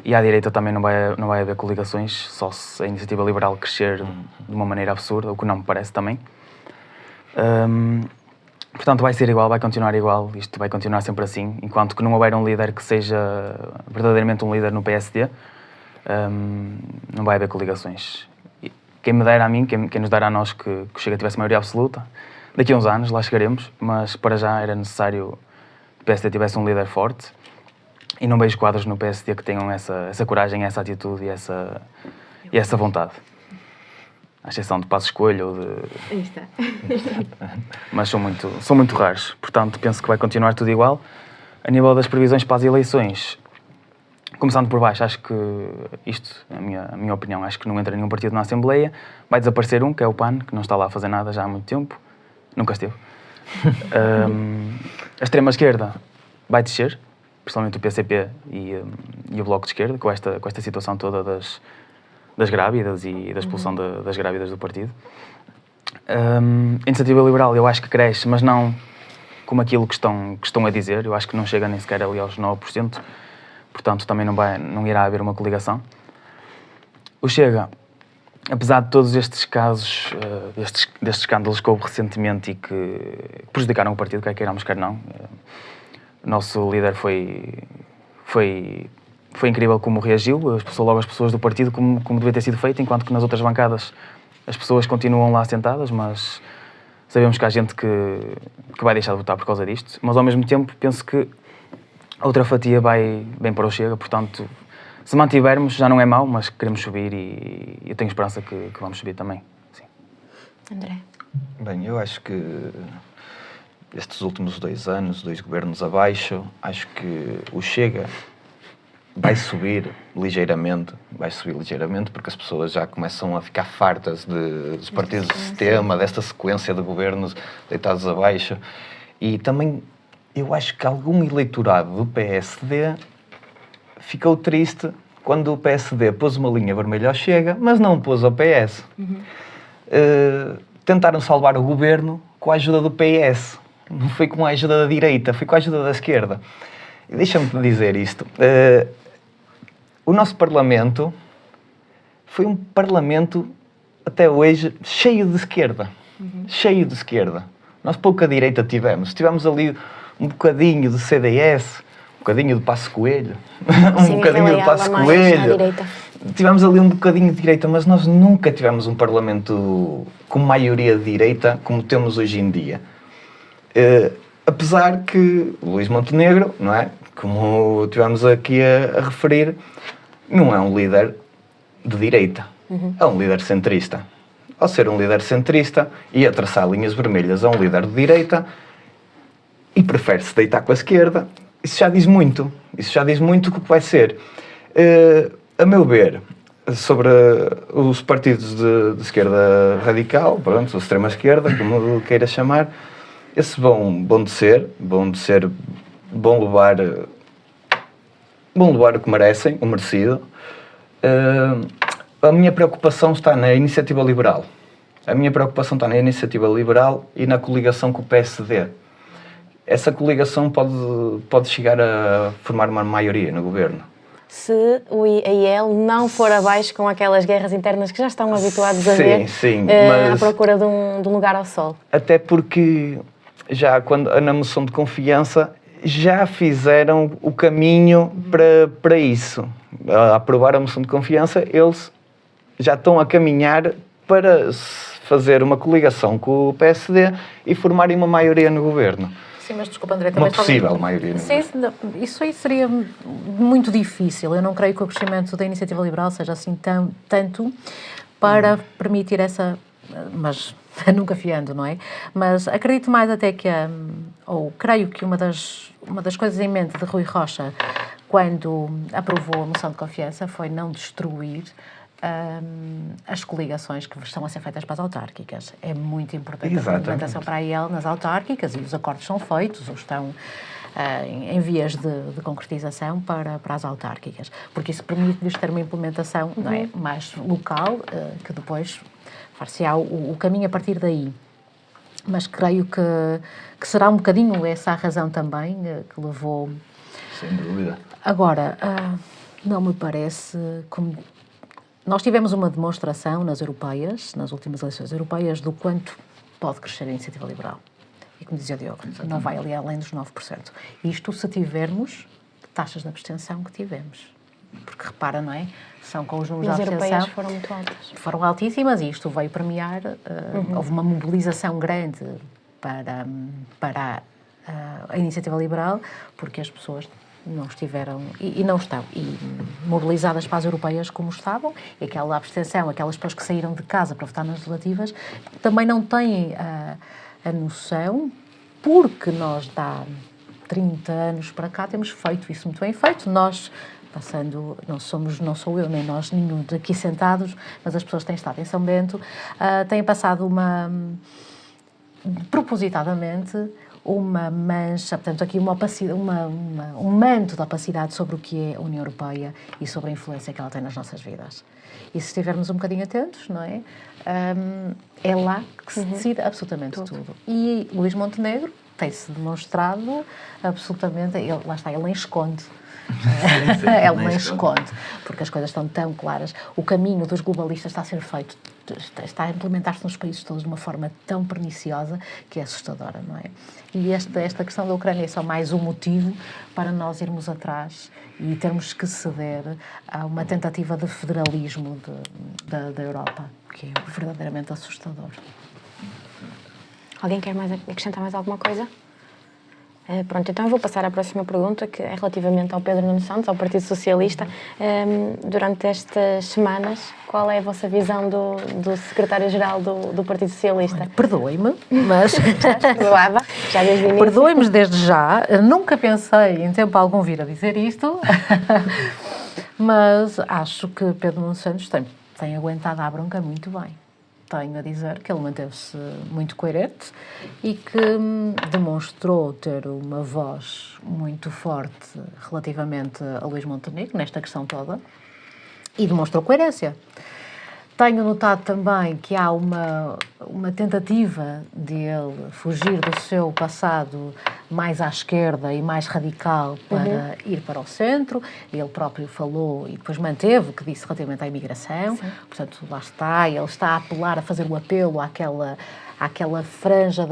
E à direita também não vai haver coligações, só se a Iniciativa Liberal crescer de uma maneira absurda, o que não me parece também. Portanto, vai ser igual, vai continuar igual, isto vai continuar sempre assim, enquanto que não houver um líder que seja verdadeiramente um líder no PSD, não vai haver coligações. E quem me dera a mim, quem nos dera a nós que o Chega tivesse maioria absoluta, daqui a uns anos lá chegaremos, mas para já era necessário que o PSD tivesse um líder forte. E não vejo quadros no PSD que tenham essa coragem, essa atitude e essa vontade. À exceção de Passos Coelho ou de... Mas são muito raros. Portanto, penso que vai continuar tudo igual. A nível das previsões para as eleições, começando por baixo, acho que isto, a minha opinião, acho que não entra nenhum partido na Assembleia. Vai desaparecer um, que é o PAN, que não está lá a fazer nada já há muito tempo. Nunca esteve. A extrema-esquerda vai descer, principalmente o PCP e o Bloco de Esquerda, com esta situação toda das grávidas e da expulsão das grávidas do partido. A Iniciativa Liberal eu acho que cresce, mas não como aquilo que estão a dizer. Eu acho que não chega nem sequer ali aos 9%, portanto também não irá haver uma coligação. O Chega, apesar de todos estes casos, destes escândalos que houve recentemente e que prejudicaram o partido, quer queiramos, quer não, o nosso líder foi incrível como reagiu, expulsou logo as pessoas do partido como devia ter sido feito, enquanto que nas outras bancadas as pessoas continuam lá sentadas, mas Sabemos que há gente que vai deixar de votar por causa disto, mas ao mesmo tempo penso que a outra fatia vai bem para o Chega, portanto, se mantivermos já não é mau, mas queremos subir e eu tenho esperança que vamos subir também. Sim. André? Bem, eu acho que estes últimos 2 anos, 2 governos abaixo, acho que o Chega vai subir ligeiramente, porque as pessoas já começam a ficar fartas dos partidos do sistema, desta sequência de governos deitados abaixo. E também eu acho que algum eleitorado do PSD ficou triste quando o PSD pôs uma linha vermelha ao Chega, mas não pôs ao PS. Tentaram salvar o governo com a ajuda do PS. Não foi com a ajuda da direita, foi com a ajuda da esquerda. E deixa-me dizer isto. O nosso Parlamento foi um Parlamento, até hoje, cheio de esquerda. Cheio de esquerda. Nós pouca direita tivemos. Tivemos ali um bocadinho do CDS, um bocadinho do Passo Coelho. Sim, um bocadinho do Passo Coelho. Tivemos ali um bocadinho de direita, mas nós nunca tivemos um Parlamento com maioria de direita como temos hoje em dia. Apesar que o Luís Montenegro, não é? Como tivemos aqui a referir, não é um líder de direita, é um líder centrista. Ao ser um líder centrista e a traçar linhas vermelhas a um líder de direita e prefere-se deitar com a esquerda, isso já diz muito. Isso já diz muito o que vai ser. A meu ver, sobre os partidos de esquerda radical, pronto, ou extrema-esquerda, como queira chamar, esses vão levar o que merecem, o merecido. A minha preocupação está na iniciativa liberal. A minha preocupação está na iniciativa liberal e na coligação com o PSD. Essa coligação pode chegar a formar uma maioria no governo. Se o IEL não for abaixo com aquelas guerras internas que já estão habituados a ver, à procura de um lugar ao sol. Até porque já na moção de confiança já fizeram o caminho para isso. A aprovar a moção de confiança, eles já estão a caminhar para fazer uma coligação com o PSD e formarem uma maioria no governo. Sim, mas desculpa, André, também uma possível maioria. Sim, isso aí seria muito difícil. Eu não creio que o crescimento da iniciativa liberal seja assim tanto para permitir essa... Mas nunca fiando, não é? Mas acredito mais até que... ou creio que uma das coisas em mente de Rui Rocha, quando aprovou a moção de confiança, foi não destruir as coligações que estão a ser feitas para as autárquicas. É muito importante a implementação para a IEL nas autárquicas e os acordos são feitos ou estão em vias de concretização para as autárquicas, porque isso permite-lhes ter uma implementação não é, mais local, que depois far-se-á o caminho a partir daí. Mas creio que será um bocadinho essa a razão também que levou... Sem dúvida. Agora, não me parece... Nós tivemos uma demonstração nas últimas eleições europeias, do quanto pode crescer a iniciativa liberal. E como dizia o Diogo, não vai ali além dos 9%. Isto se tivermos taxas de abstenção que tivemos. Porque repara, não é? São com os números de abstenção... As europeias foram muito altas. Foram altíssimas e isto veio premiar... Houve uma mobilização grande para a iniciativa liberal, porque as pessoas não estiveram e não estão mobilizadas para as europeias como estavam, e aquela abstenção, aquelas pessoas que saíram de casa para votar nas legislativas, também não têm a noção, porque nós há 30 anos para cá temos feito isso muito bem feito. Nós, não sou eu nem nós, nenhum daqui sentados, mas as pessoas têm estado em São Bento, têm passado propositadamente uma mancha, portanto, aqui um manto de opacidade sobre o que é a União Europeia e sobre a influência que ela tem nas nossas vidas. E se estivermos um bocadinho atentos, não é? É lá que se decide absolutamente tudo. E Luís Montenegro tem-se demonstrado absolutamente... Lá está, ele nem esconde. Ele nem esconde, porque as coisas estão tão claras. O caminho dos globalistas está a ser feito, está a implementar-se nos países todos de uma forma tão perniciosa que é assustadora, não é? E esta questão da Ucrânia é só mais um motivo para nós irmos atrás e termos que ceder a uma tentativa de federalismo da Europa, que é verdadeiramente assustador. Alguém quer mais acrescentar mais alguma coisa? Pronto, então eu vou passar à próxima pergunta, que é relativamente ao Pedro Nuno Santos, ao Partido Socialista. Durante estas semanas, qual é a vossa visão do secretário-geral do Partido Socialista? Olha, perdoe-me, mas... Perdoava, já desde o início. Perdoe-me desde já. Nunca pensei em tempo algum vir a dizer isto, mas acho que Pedro Nuno Santos tem aguentado a bronca muito bem. Tenho a dizer que ele manteve-se muito coerente e que demonstrou ter uma voz muito forte relativamente a Luís Montenegro, nesta questão toda, e demonstrou coerência. Tenho notado também que há uma tentativa de ele fugir do seu passado mais à esquerda e mais radical para ir para o centro. Ele próprio falou e depois manteve o que disse relativamente à imigração. Sim. Portanto, lá está, ele está a apelar, a fazer o apelo àquela franja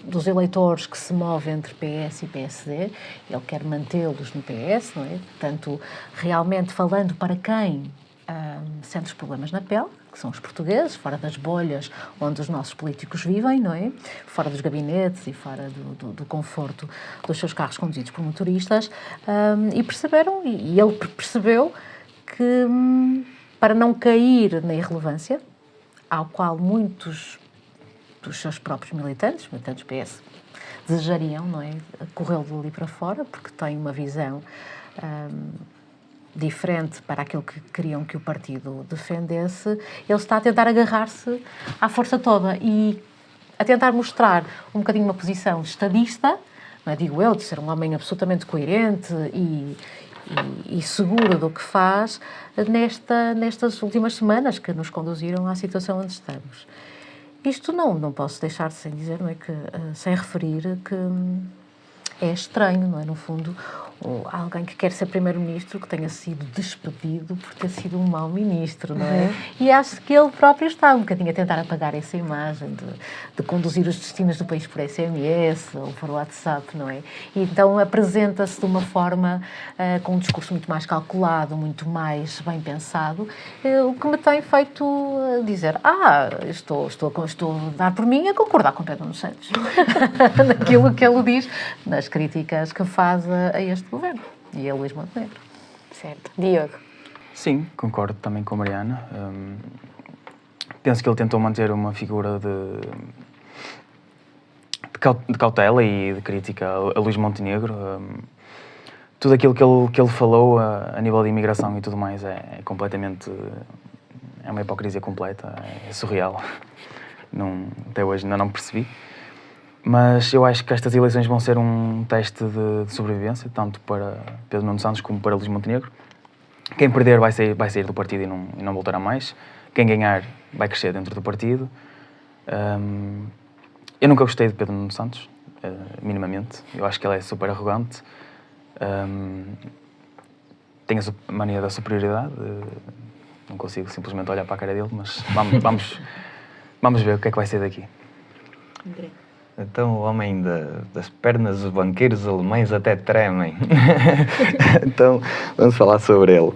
dos eleitores que se move entre PS e PSD. Ele quer mantê-los no PS, não é? Portanto, realmente falando para quem sente os problemas na pele, que são os portugueses, fora das bolhas onde os nossos políticos vivem, não é? Fora dos gabinetes e fora do conforto dos seus carros conduzidos por motoristas, e perceberam, e ele percebeu que para não cair na irrelevância, ao qual muitos dos seus próprios militantes PS, desejariam, não é? Corrê-lo dali para fora, porque tem uma visão diferente para aquilo que queriam que o partido defendesse. Ele está a tentar agarrar-se à força toda e a tentar mostrar um bocadinho uma posição estadista, não é, digo eu, de ser um homem absolutamente coerente e seguro do que faz nestas últimas semanas que nos conduziram à situação onde estamos. Isto não posso deixar sem dizer, não é, que sem referir que é estranho, não é, no fundo, alguém que quer ser primeiro-ministro que tenha sido despedido por ter sido um mau ministro, não é? E acho que ele próprio está um bocadinho a tentar apagar essa imagem de conduzir os destinos do país por SMS ou por WhatsApp, não é? E então apresenta-se de uma forma com um discurso muito mais calculado, muito mais bem pensado, o que me tem feito dizer, estou a dar por mim a concordar com Pedro Nuno Santos naquilo que ele diz, nas críticas que faz a este governo e a Luís Montenegro. Certo. Diogo? Sim, concordo também com a Mariana. Penso que ele tentou manter uma figura de cautela e de crítica a Luís Montenegro. Tudo aquilo que ele falou a nível de imigração e tudo mais é completamente... é uma hipocrisia completa, é surreal. Até hoje ainda não percebi. Mas eu acho que estas eleições vão ser um teste de sobrevivência, tanto para Pedro Nuno Santos como para Luís Montenegro. Quem perder vai sair do partido e não voltará mais. Quem ganhar vai crescer dentro do partido. Eu nunca gostei de Pedro Nuno Santos, minimamente. Eu acho que ele é super arrogante. Tem a mania da superioridade. Não consigo simplesmente olhar para a cara dele, mas vamos ver o que é que vai ser daqui. Então, o homem das pernas dos banqueiros alemães até tremem. Então, vamos falar sobre ele.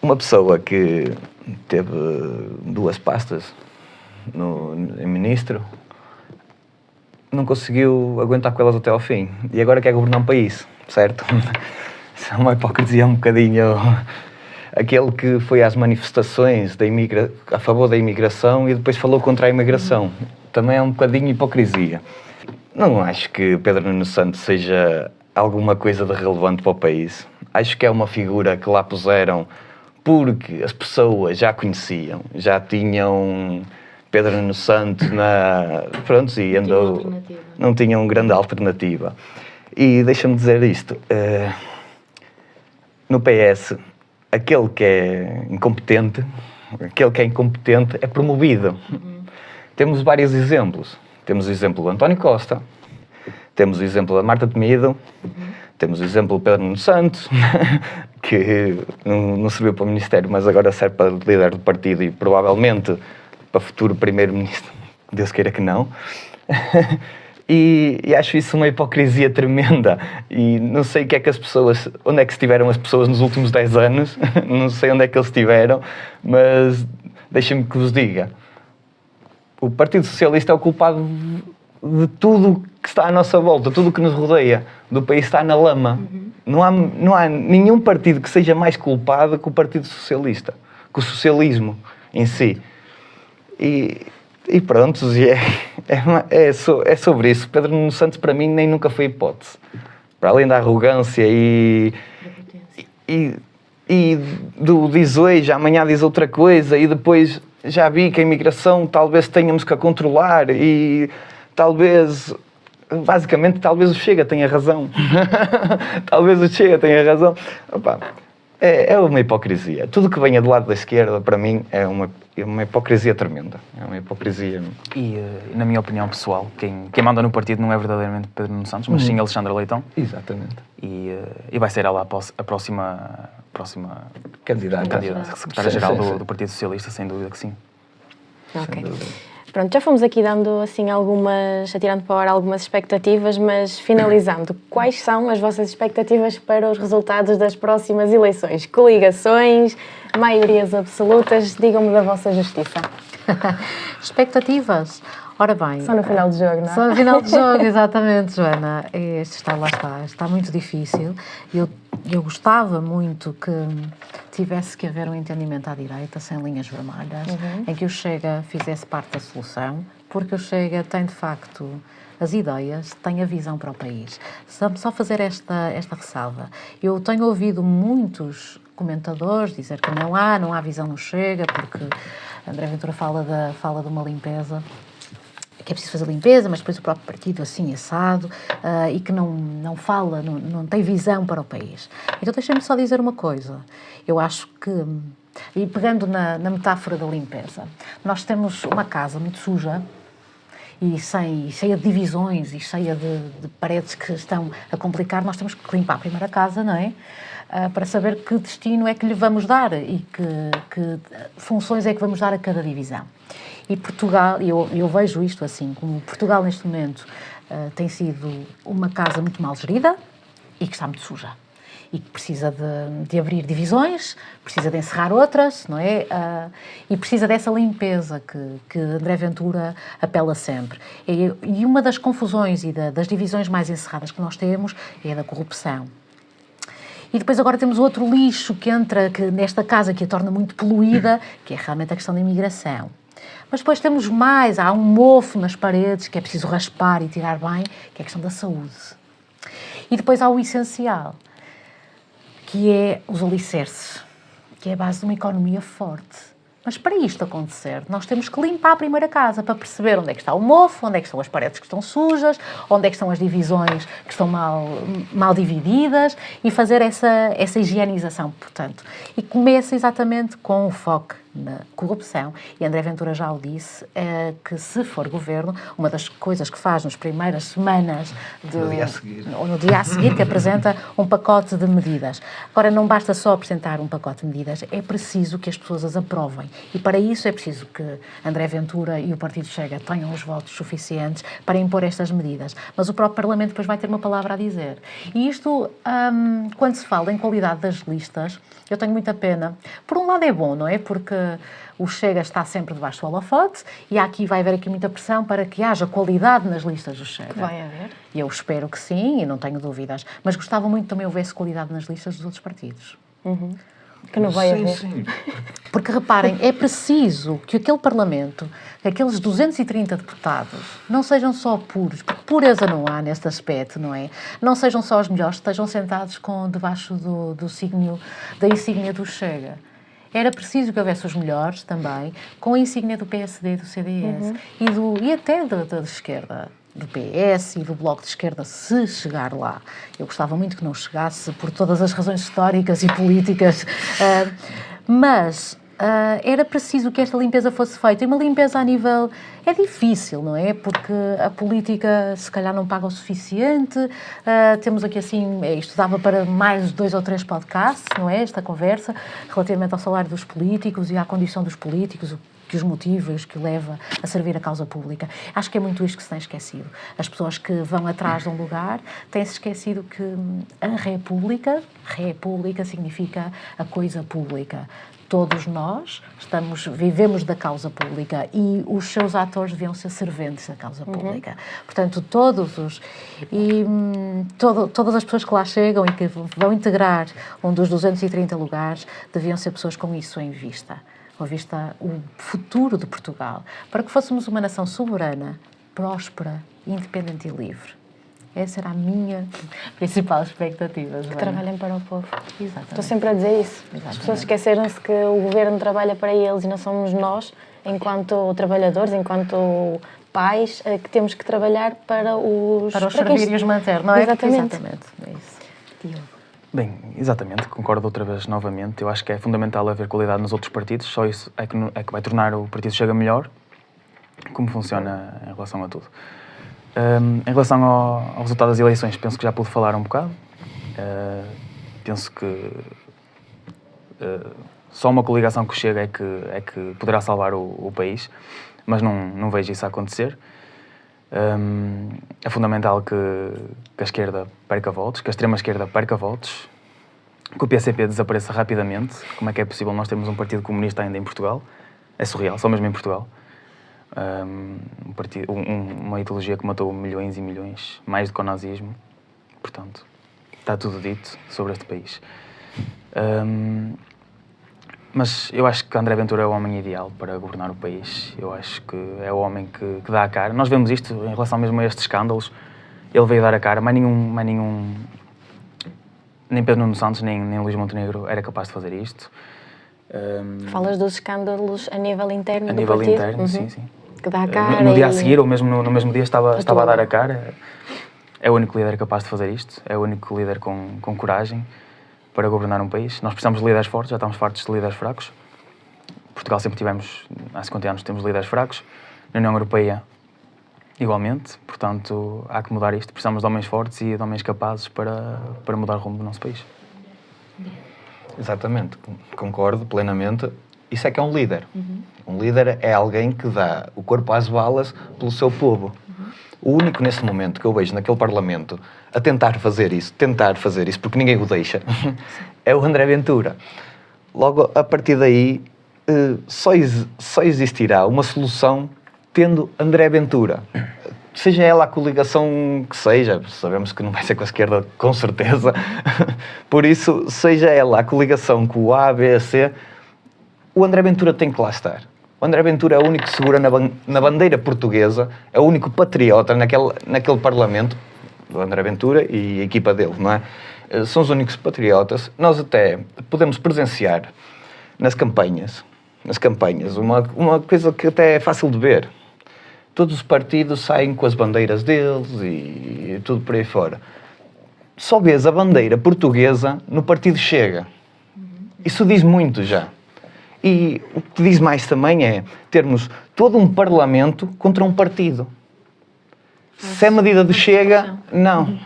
Uma pessoa que teve 2 pastas em ministro, não conseguiu aguentar com elas até ao fim. E agora quer governar um país, certo? Isso é uma hipocrisia um bocadinho... Aquele que foi às manifestações a favor da imigração e depois falou contra a imigração. Também é um bocadinho hipocrisia. Não acho que Pedro Nuno Santos seja alguma coisa de relevante para o país. Acho que é uma figura que lá puseram porque as pessoas já conheciam, já tinham Pedro Nuno Santos pronto, e andou, não tinham grande alternativa. E deixa-me dizer isto, no PS, aquele que é incompetente é promovido. Temos vários exemplos. Temos o exemplo do António Costa, temos o exemplo da Marta Temido, temos o exemplo do Pedro Nuno Santos, que não serviu para o Ministério, mas agora serve para líder do partido e provavelmente para futuro primeiro-ministro, Deus queira que não. E acho isso uma hipocrisia tremenda. E não sei o que é que onde é que estiveram as pessoas nos últimos 10 anos, não sei onde é que eles estiveram, mas deixem-me que vos diga. o Partido Socialista é o culpado de tudo que está à nossa volta, tudo que nos rodeia. Do país está na lama. Não há nenhum partido que seja mais culpado que o Partido Socialista, que o socialismo em si. E pronto, é sobre isso. Pedro Nuno Santos, para mim, nem nunca foi hipótese. Para além da arrogância e do diz hoje, amanhã diz outra coisa, e depois já vi que a imigração talvez tenhamos que a controlar e talvez, basicamente, talvez o Chega tenha razão. Talvez o Chega tenha razão. Opa, é uma hipocrisia. Tudo que venha do lado da esquerda, para mim, é uma hipocrisia tremenda. É uma hipocrisia. E, na minha opinião pessoal, quem manda no partido não é verdadeiramente Pedro Nuno Santos, mas sim Alexandra Leitão. Exatamente. E vai ser ela a próxima Candidata. secretária-geral do Partido Socialista, sem dúvida que sim. Ok. Pronto, já fomos aqui dando assim atirando para o ar algumas expectativas, mas finalizando, quais são as vossas expectativas para os resultados das próximas eleições? Coligações, maiorias absolutas, digam-me da vossa justiça. Expectativas? Ora bem... Só no final do jogo, não é? Só no final do jogo, exatamente, Joana. Está muito difícil. Eu gostava muito que tivesse que haver um entendimento à direita, sem linhas vermelhas, em que o Chega fizesse parte da solução, porque o Chega tem, de facto, as ideias, tem a visão para o país. Só fazer esta ressalva. Eu tenho ouvido muitos comentadores dizer que não há visão no Chega, porque André Ventura fala de uma limpeza, que é preciso fazer limpeza, mas depois o próprio partido assim assado, e que não fala, não tem visão para o país. Então deixem-me só dizer uma coisa. Eu acho que, e pegando na metáfora da limpeza, nós temos uma casa muito suja e cheia de divisões e cheia de paredes que estão a complicar. Nós temos que limpar primeiro a casa, não é? Para saber que destino é que lhe vamos dar e que funções é que vamos dar a cada divisão. E Portugal, eu vejo isto assim, como Portugal neste momento tem sido uma casa muito mal gerida e que está muito suja. E que precisa de abrir divisões, precisa de encerrar outras, não é? E precisa dessa limpeza que André Ventura apela sempre. E uma das confusões e das divisões mais encerradas que nós temos é a da corrupção. E depois agora temos outro lixo que entra nesta casa, que a torna muito poluída, que é realmente a questão da imigração. Mas depois temos há um mofo nas paredes que é preciso raspar e tirar bem, que é a questão da saúde. E depois há o essencial, que é os alicerces, que é a base de uma economia forte. Mas para isto acontecer, nós temos que limpar a primeira casa para perceber onde é que está o mofo, onde é que estão as paredes que estão sujas, onde é que estão as divisões que estão mal divididas e fazer essa higienização, portanto. E começa exatamente com o foco na corrupção. E André Ventura já o disse, que se for governo, uma das coisas que faz nas primeiras semanas no dia a seguir, que apresenta um pacote de medidas. Agora, não basta só apresentar um pacote de medidas, é preciso que as pessoas as aprovem. E para isso é preciso que André Ventura e o Partido Chega tenham os votos suficientes para impor estas medidas. Mas o próprio Parlamento depois vai ter uma palavra a dizer. E isto, quando se fala em qualidade das listas, eu tenho muita pena. Por um lado é bom, não é? Porque o Chega está sempre debaixo do holofote e vai haver aqui muita pressão para que haja qualidade nas listas do Chega. Vai haver? E eu espero que sim, e não tenho dúvidas. Mas gostava muito também houvesse qualidade nas listas dos outros partidos. Que não vai haver. Sim. Porque, reparem, é preciso que aquele Parlamento, aqueles 230 deputados, não sejam só puros, porque pureza não há neste aspecto, não é? Não sejam só os melhores, estejam sentados debaixo da insígnia do Chega. Era preciso que houvesse os melhores também, com a insígnia do PSD e do CDS, e até da esquerda, do PS e do Bloco de Esquerda, se chegar lá. Eu gostava muito que não chegasse, por todas as razões históricas e políticas, mas era preciso que esta limpeza fosse feita. E uma limpeza a nível... É difícil, não é? Porque a política, se calhar, não paga o suficiente. Temos aqui, assim, isto dava para mais 2 ou 3 podcasts, não é? Esta conversa, relativamente ao salário dos políticos e à condição dos políticos, que os motiva, os que o leva a servir a causa pública. Acho que é muito isto que se tem esquecido. As pessoas que vão atrás de um lugar têm-se esquecido que a república significa a coisa pública. Todos nós vivemos da causa pública e os seus atores deviam ser serventes da causa pública. Portanto, todas as pessoas que lá chegam e que vão integrar um dos 230 lugares deviam ser pessoas com isso em vista. Com vista o futuro de Portugal, para que fôssemos uma nação soberana, próspera, independente e livre. Essa era a minha principal expectativa, Joana. Que trabalhem para o povo. Exatamente. Estou sempre a dizer isso. Exatamente. As pessoas esqueceram-se que o governo trabalha para eles e não somos nós, enquanto trabalhadores, enquanto pais, que temos que trabalhar para os servir e os manter, não é? Exatamente. É isso. Diogo. Bem, exatamente, concordo outra vez novamente. Eu acho que é fundamental haver qualidade nos outros partidos, só isso é que vai tornar o Partido Chega melhor, como funciona em relação a tudo. Em relação ao resultado das eleições, penso que já pude falar um bocado. Penso que só uma coligação que chega é que poderá salvar o país, mas não vejo isso a acontecer. É fundamental que a esquerda perca votos, que a extrema-esquerda perca votos, que o PCP desapareça rapidamente. Como é que é possível nós termos um partido comunista ainda em Portugal? É surreal, só mesmo em Portugal. Uma ideologia que matou milhões e milhões, mais do que o nazismo. Portanto, está tudo dito sobre este país. Mas eu acho que André Ventura é o homem ideal para governar o país. Eu acho que é o homem que dá a cara. Nós vemos isto em relação mesmo a estes escândalos. Ele veio dar a cara, nem Pedro Nuno Santos, nem Luís Montenegro era capaz de fazer isto. Falas dos escândalos a nível interno a do nível partido? interno, sim. Que dá a cara no dia a seguir, ou mesmo no mesmo dia, estava a dar tudo. a cara. É o único líder capaz de fazer isto. É o único líder com coragem para governar um país. Nós precisamos de líderes fortes, já estamos fartos de líderes fracos. Portugal sempre tivemos, há 50 anos, temos líderes fracos. Na União Europeia, igualmente. Portanto, há que mudar isto. Precisamos de homens fortes e de homens capazes para mudar o rumo do nosso país. Exatamente, concordo plenamente. Isso é que é um líder. Um líder é alguém que dá o corpo às balas pelo seu povo. O único nesse momento que eu vejo naquele Parlamento a tentar fazer isso, porque ninguém o deixa, é o André Ventura. Logo, a partir daí, só existirá uma solução tendo André Ventura. Seja ela a coligação que seja, sabemos que não vai ser com a esquerda, com certeza. Por isso, seja ela a coligação com o A, B, C, o André Ventura tem que lá estar. O André Ventura é o único que segura na bandeira portuguesa, é o único patriota naquele Parlamento, o André Ventura e a equipa dele, não é? São os únicos patriotas. Nós até podemos presenciar nas campanhas, uma coisa que até é fácil de ver. Todos os partidos saem com as bandeiras deles e tudo por aí fora. Só vês a bandeira portuguesa no Partido Chega. Isso diz muito já. E o que diz mais também é termos todo um Parlamento contra um partido. Se é medida do Chega,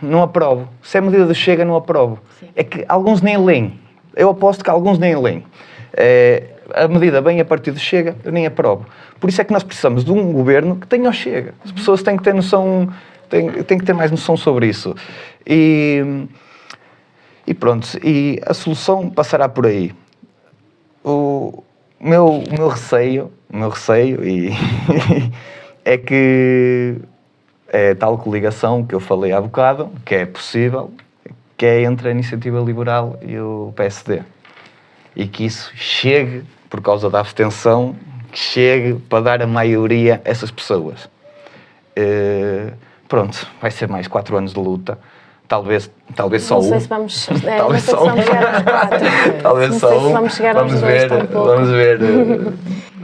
não aprovo. Se é medida do Chega, não aprovo. Sim. É que alguns nem leem. Eu aposto que alguns nem leem. A medida bem a partir do Chega, eu nem aprovo. Por isso é que nós precisamos de um governo que tenha o Chega. As pessoas têm que ter noção, têm que ter mais noção sobre isso. E pronto, e a solução passará por aí. O meu receio é que tal coligação que eu falei há bocado, que é possível, que é entre a Iniciativa Liberal e o PSD. E que isso chegue, por causa da abstenção, que chegue para dar a maioria a essas pessoas. Pronto, vai ser mais 4 anos de luta. Talvez só um. Não sei se vamos, Talvez só um. chegar aos 4. Talvez não só sei um. se vamos chegar aos 2 tão pouco. Vamos ver.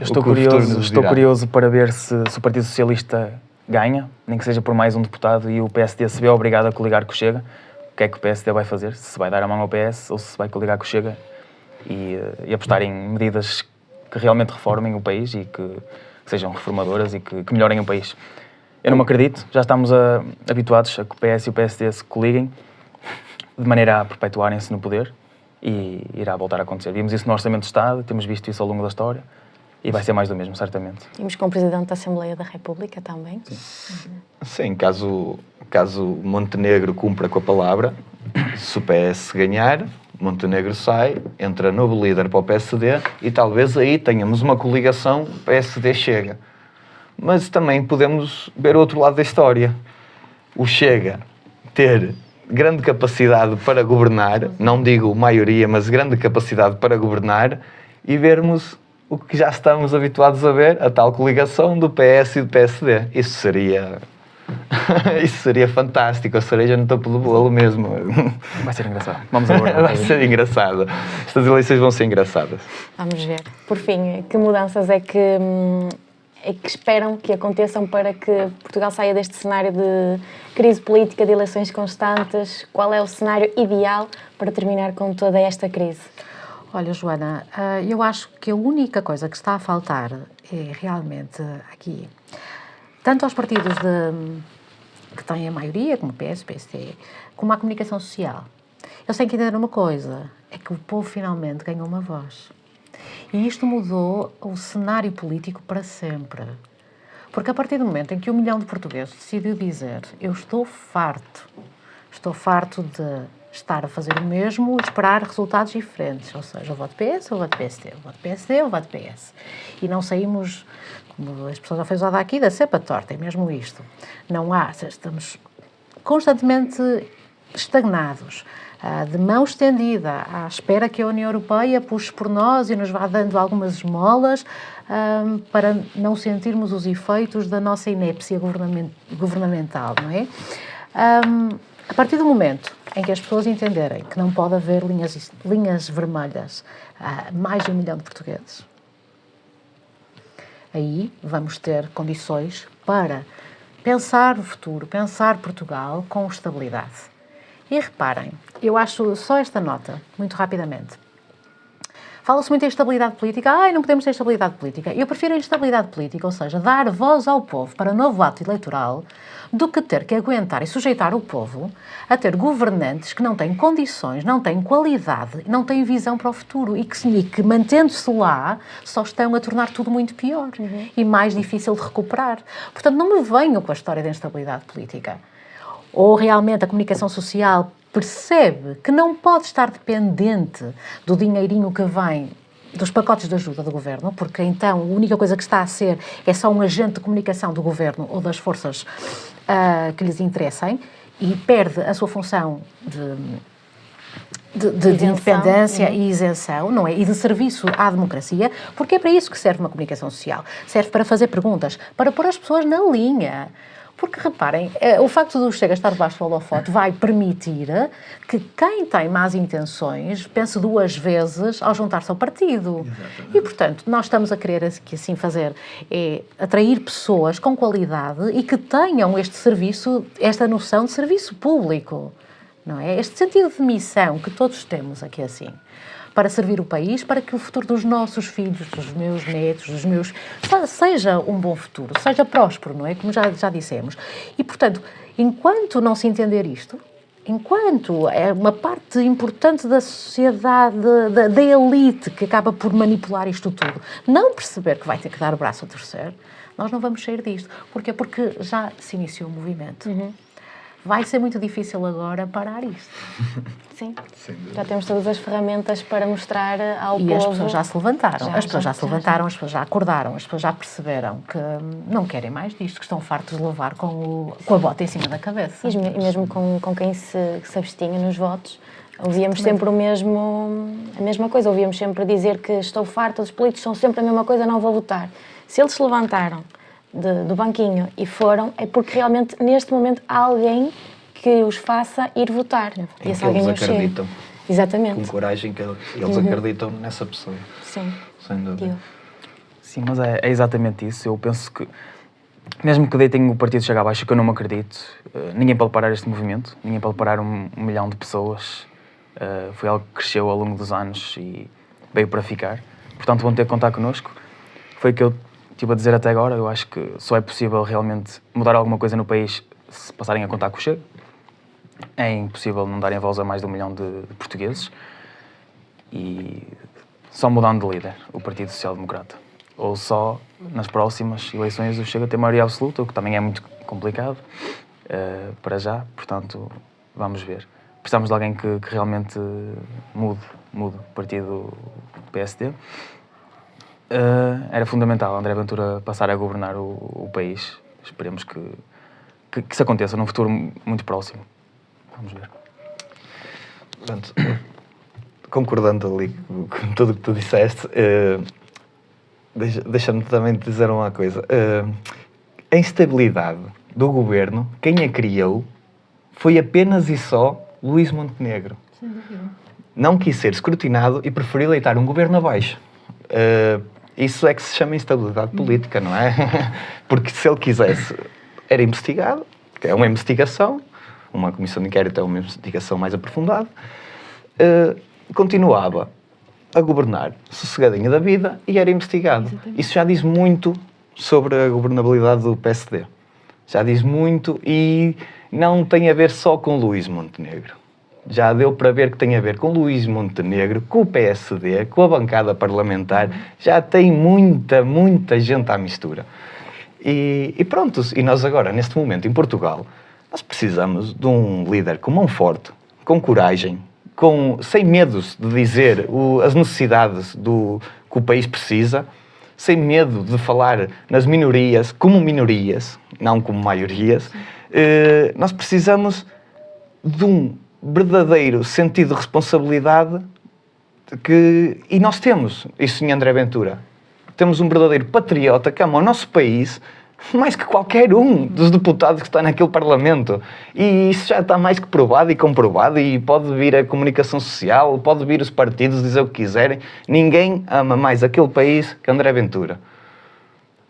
Estou curioso para ver se o Partido Socialista ganha, nem que seja por mais um deputado, e o PSD se vê obrigado a coligar com o Chega. O que é que o PSD vai fazer? Se vai dar a mão ao PS ou se vai coligar com o Chega e apostar em medidas que realmente reformem o país e que sejam reformadoras e que melhorem o país. Eu não me acredito, já estamos habituados a que o PS e o PSD se coliguem de maneira a perpetuarem-se no poder e irá voltar a acontecer. Vimos isso no Orçamento do Estado, temos visto isso ao longo da história E vai ser mais do mesmo, certamente. Temos com o Presidente da Assembleia da República também. Sim, caso Montenegro cumpra com a palavra, se o PS ganhar, Montenegro sai, entra novo líder para o PSD e talvez aí tenhamos uma coligação PSD-Chega. Mas também podemos ver o outro lado da história. O Chega ter grande capacidade para governar, não digo maioria, mas grande capacidade para governar, e vermos o que já estamos habituados a ver, a tal coligação do PS e do PSD. Isso seria fantástico, a cereja no topo do bolo mesmo. Vai ser engraçado. Vamos agora. Vai ser engraçado. Estas eleições vão ser engraçadas. Vamos ver. Por fim, que mudanças é que esperam que aconteçam para que Portugal saia deste cenário de crise política, de eleições constantes? Qual é o cenário ideal para terminar com toda esta crise? Olha, Joana, eu acho que a única coisa que está a faltar é realmente aqui, tanto aos partidos que têm a maioria, como o PS, o PSD, como à comunicação social. Eles têm que entender uma coisa, é que o povo finalmente ganhou uma voz. E isto mudou o cenário político para sempre. Porque a partir do momento em que 1 milhão de portugueses decidiu dizer eu estou farto de estar a fazer o mesmo e esperar resultados diferentes, ou seja, eu voto PS, eu voto PSD, eu voto PSD, eu voto PS. E não saímos, como as pessoas já fez usada aqui, da cepa torta, é mesmo isto. Não há, estamos constantemente estagnados, de mão estendida, à espera que a União Europeia puxe por nós e nos vá dando algumas esmolas para não sentirmos os efeitos da nossa inépcia governamental, não é? A partir do momento em que as pessoas entenderem que não pode haver linhas vermelhas a mais de 1 milhão de portugueses, aí vamos ter condições para pensar o futuro, pensar Portugal com estabilidade. E reparem, eu acho só esta nota, muito rapidamente. Fala-se muito em estabilidade política. Não podemos ter estabilidade política. Eu prefiro a estabilidade política, ou seja, dar voz ao povo para novo ato eleitoral, do que ter que aguentar e sujeitar o povo a ter governantes que não têm condições, não têm qualidade, não têm visão para o futuro e que mantendo-se lá, só estão a tornar tudo muito pior e mais difícil de recuperar. Portanto, não me venham com a história da instabilidade política. Ou realmente a comunicação social percebe que não pode estar dependente do dinheirinho que vem dos pacotes de ajuda do governo, porque então a única coisa que está a ser é só um agente de comunicação do governo ou das forças que lhes interessem e perde a sua função de independência e isenção, não é? E de serviço à democracia, porque é para isso que serve uma comunicação social. Serve para fazer perguntas, para pôr as pessoas na linha. Porque, reparem, o facto do Chega estar debaixo do holofote vai permitir que quem tem más intenções pense 2 vezes ao juntar-se ao partido. Exatamente. E, portanto, nós estamos a querer assim fazer é atrair pessoas com qualidade e que tenham este serviço, esta noção de serviço público, não é? Este sentido de missão que todos temos aqui assim, para servir o país, para que o futuro dos nossos filhos, dos meus netos, dos meus... seja um bom futuro, seja próspero, não é? Como já dissemos. E, portanto, enquanto não se entender isto, enquanto é uma parte importante da sociedade, da elite, que acaba por manipular isto tudo, não perceber que vai ter que dar o braço a torcer, nós não vamos sair disto. Porquê? Porque já se iniciou o movimento. Vai ser muito difícil agora parar isto. Sim, já temos todas as ferramentas para mostrar ao povo. E as pessoas já se levantaram, as pessoas já acordaram, as pessoas já perceberam que não querem mais disto, que estão fartos de levar com a bota em cima da cabeça. E mesmo com quem se abstinha nos votos, ouvíamos sempre a mesma coisa, ouvíamos sempre dizer que estou farta, os políticos são sempre a mesma coisa, não vou votar. Se eles se levantaram do banquinho e foram, é porque realmente neste momento há alguém que os faça ir votar. E esse alguém eles acreditam. Exatamente. Com coragem que eles acreditam nessa pessoa. Sim. Sem dúvida. Sim, mas é exatamente isso. Eu penso que, mesmo que deitem o partido Chega abaixo, que eu não me acredito, ninguém pode parar este movimento, ninguém pode parar 1 milhão de pessoas. Foi algo que cresceu ao longo dos anos e veio para ficar. Portanto, vão ter que contar connosco. Foi o que eu estive a dizer até agora. Eu acho que só é possível realmente mudar alguma coisa no país se passarem a contar com o Chega. É impossível não darem voz a mais de 1 milhão de portugueses e só mudando de líder, o Partido Social Democrata. ou só nas próximas eleições o Chega ter maioria absoluta, o que também é muito complicado para já, portanto, vamos ver. Precisamos de alguém que realmente mude o partido do PSD. Era fundamental André Ventura passar a governar o país. Esperemos que isso aconteça num futuro muito próximo. Vamos ver. Portanto, concordando ali com tudo o que tu disseste, deixa-me também te dizer uma coisa. A instabilidade do governo, quem a criou, foi apenas e só Luís Montenegro. Não quis ser escrutinado e preferiu deitar um governo abaixo. Isso é que se chama instabilidade política, não é? Porque se ele quisesse, era investigado, que é uma investigação, uma comissão de inquérito é uma investigação mais aprofundada, continuava a governar sossegadinho da vida e era investigado. Exatamente. Isso já diz muito sobre a governabilidade do PSD. Já diz muito e não tem a ver só com Luís Montenegro. Já deu para ver que tem a ver com Luís Montenegro, com o PSD, com a bancada parlamentar. Já tem muita gente à mistura. E pronto, e nós agora, neste momento, em Portugal, nós precisamos de um líder com mão forte, com coragem, sem medos de dizer as necessidades que o país precisa, sem medo de falar nas minorias, como minorias, não como maiorias. Nós precisamos de um verdadeiro sentido de responsabilidade e nós temos isso em André Ventura. Temos um verdadeiro patriota que ama o nosso país mais que qualquer um dos deputados que está naquele Parlamento. E isso já está mais que provado e comprovado e pode vir a comunicação social, pode vir os partidos dizer o que quiserem. Ninguém ama mais aquele país que André Ventura.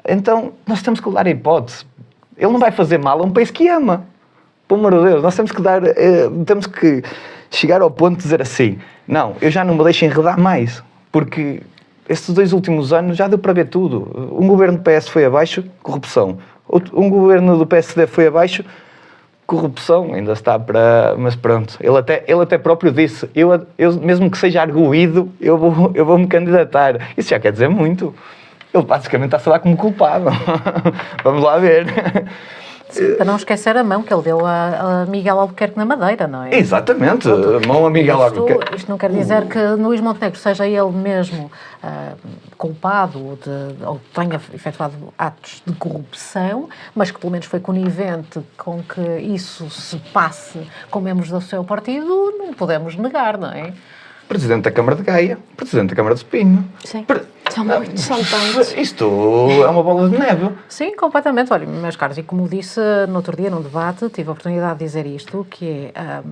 Então, nós temos que dar a hipótese. Ele não vai fazer mal a um país que ama. Pelo amor de Deus, nós temos que chegar ao ponto de dizer assim, não, eu já não me deixo enredar mais, porque estes 2 últimos anos já deu para ver tudo. Um governo do PS foi abaixo, corrupção. Um governo do PSD foi abaixo, corrupção. Ainda está para... Mas pronto, ele até próprio disse, eu mesmo que seja arguído, eu vou me candidatar. Isso já quer dizer muito. Ele basicamente está a falar como culpado. Vamos lá ver. Sim, para não esquecer a mão que ele deu a Miguel Albuquerque na Madeira, não é? Exatamente, a mão a Miguel Albuquerque. Isto não quer dizer que Luís Montenegro seja ele mesmo culpado ou tenha efetuado atos de corrupção, mas que pelo menos foi conivente com que isso se passe com membros do seu partido, não podemos negar, não é? Presidente da Câmara de Gaia, Presidente da Câmara de Espinho. Sim, são muitos, são tantos. Isto é uma bola de neve. Sim, completamente. Olha, meus caros, e como disse no outro dia num debate, tive a oportunidade de dizer isto, que é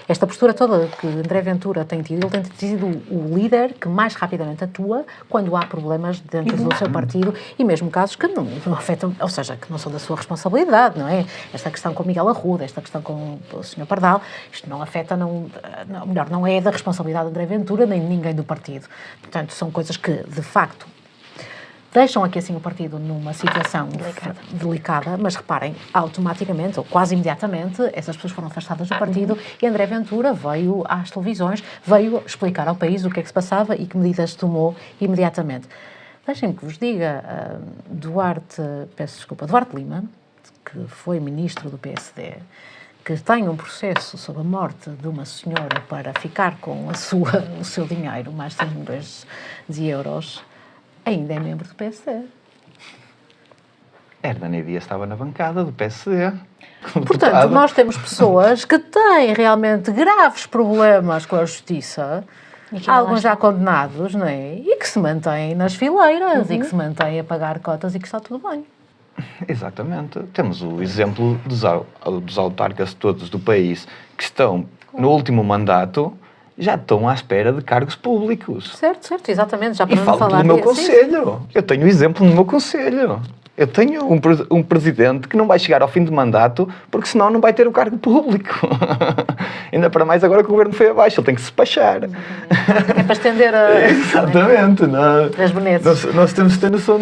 esta postura toda que André Ventura tem tido, ele tem sido o líder que mais rapidamente atua quando há problemas dentro do seu partido e mesmo casos que não afetam, ou seja, que não são da sua responsabilidade, não é? Esta questão com Miguel Arruda, esta questão com o Sr. Pardal, isto não afeta, não é da responsabilidade de André Ventura nem de ninguém do partido. Portanto, são coisas que, de facto, deixam aqui assim o partido numa situação delicada, mas reparem, automaticamente, ou quase imediatamente, essas pessoas foram afastadas do partido e André Ventura veio às televisões, veio explicar ao país o que é que se passava e que medidas tomou imediatamente. Deixem-me que vos diga, Duarte Lima, que foi ministro do PSD, que tem um processo sobre a morte de uma senhora para ficar com o seu dinheiro, mais de 100 milhões de euros, ainda é membro do PSD. Hernani Dias estava na bancada do PSD. Portanto, nós temos pessoas que têm realmente graves problemas com a justiça, alguns já condenados, não é? E que se mantêm nas fileiras e que se mantêm a pagar cotas e que está tudo bem. Exatamente. Temos o exemplo dos autarcas todos do país que estão no último mandato, já estão à espera de cargos públicos. Certo, exatamente. Já para e falo falar pelo meu conselho. Eu tenho exemplo no meu conselho. Eu tenho um presidente que não vai chegar ao fim de mandato porque senão não vai ter o cargo público. Ainda para mais agora que o governo foi abaixo, ele tem que se despachar. É para estender a... Exatamente. As bonetas. Nós temos de ter noção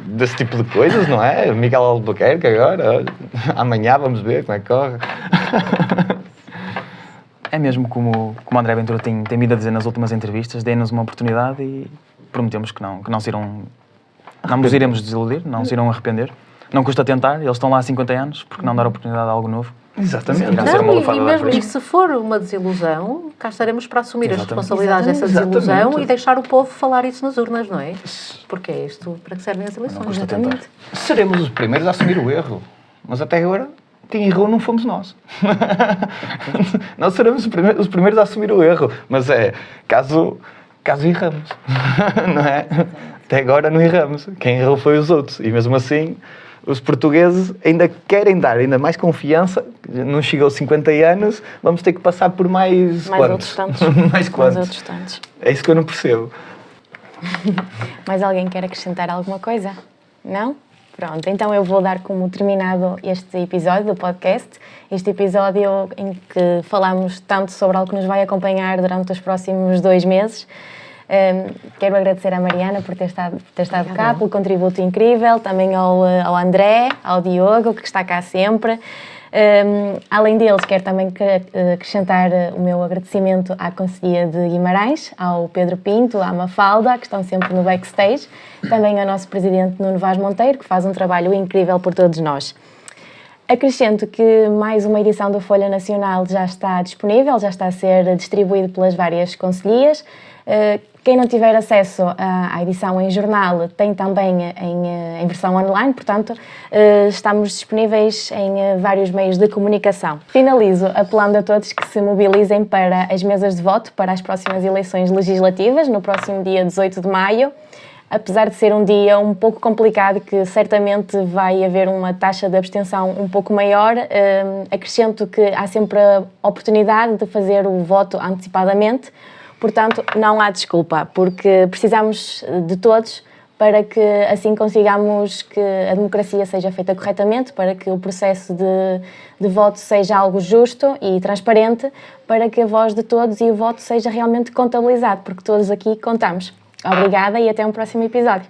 desse tipo de coisas, não é? Miguel Albuquerque agora, amanhã vamos ver como é que corre. É mesmo como André Ventura tem vindo a dizer nas últimas entrevistas, deem-nos uma oportunidade e prometemos que não se irão Não nos iremos desiludir, não se irão arrepender. Não custa tentar, eles estão lá há 50 anos, porque não dar oportunidade a algo novo? Exatamente. Irá ser uma Não, lufada e de ar mesmo fresco. e se for uma desilusão, cá estaremos para assumir as Exatamente. responsabilidades dessa desilusão Exatamente. e deixar o povo falar isso nas urnas, não é? Porque é isto para que servem as Não eleições. custa tentar. Seremos os primeiros a assumir o erro. Mas até agora, quem errou não fomos nós. Nós seremos os primeiros a assumir o erro. Mas caso erramos. Não é? Até agora não erramos. Quem errou foi os outros. E mesmo assim, os portugueses ainda querem dar ainda mais confiança. Não chegou aos 50 anos, vamos ter que passar por mais outros quantos? tantos. Mais quantos? Mais outros tantos. É isso que eu não percebo. Mais alguém quer acrescentar alguma coisa? Não? Pronto, então eu vou dar como terminado este episódio do podcast. Este episódio em que falamos tanto sobre algo que nos vai acompanhar durante os próximos 2 meses. Quero agradecer à Mariana por ter estado cá, pelo contributo incrível, também ao André, ao Diogo, que está cá sempre. Além deles, quero também acrescentar o meu agradecimento à Conselhia de Guimarães, ao Pedro Pinto, à Mafalda, que estão sempre no backstage, também ao nosso presidente Nuno Vaz Monteiro, que faz um trabalho incrível por todos nós. Acrescento que mais uma edição do Folha Nacional já está disponível, já está a ser distribuído pelas várias conselhias. Quem não tiver acesso à edição em jornal tem também em versão online, portanto, estamos disponíveis em vários meios de comunicação. Finalizo apelando a todos que se mobilizem para as mesas de voto para as próximas eleições legislativas, no próximo dia 18 de maio. Apesar de ser um dia um pouco complicado, que certamente vai haver uma taxa de abstenção um pouco maior, acrescento que há sempre a oportunidade de fazer o voto antecipadamente. Portanto, não há desculpa, porque precisamos de todos para que assim consigamos que a democracia seja feita corretamente, para que o processo de voto seja algo justo e transparente, para que a voz de todos e o voto seja realmente contabilizado, porque todos aqui contamos. Obrigada e até um próximo episódio.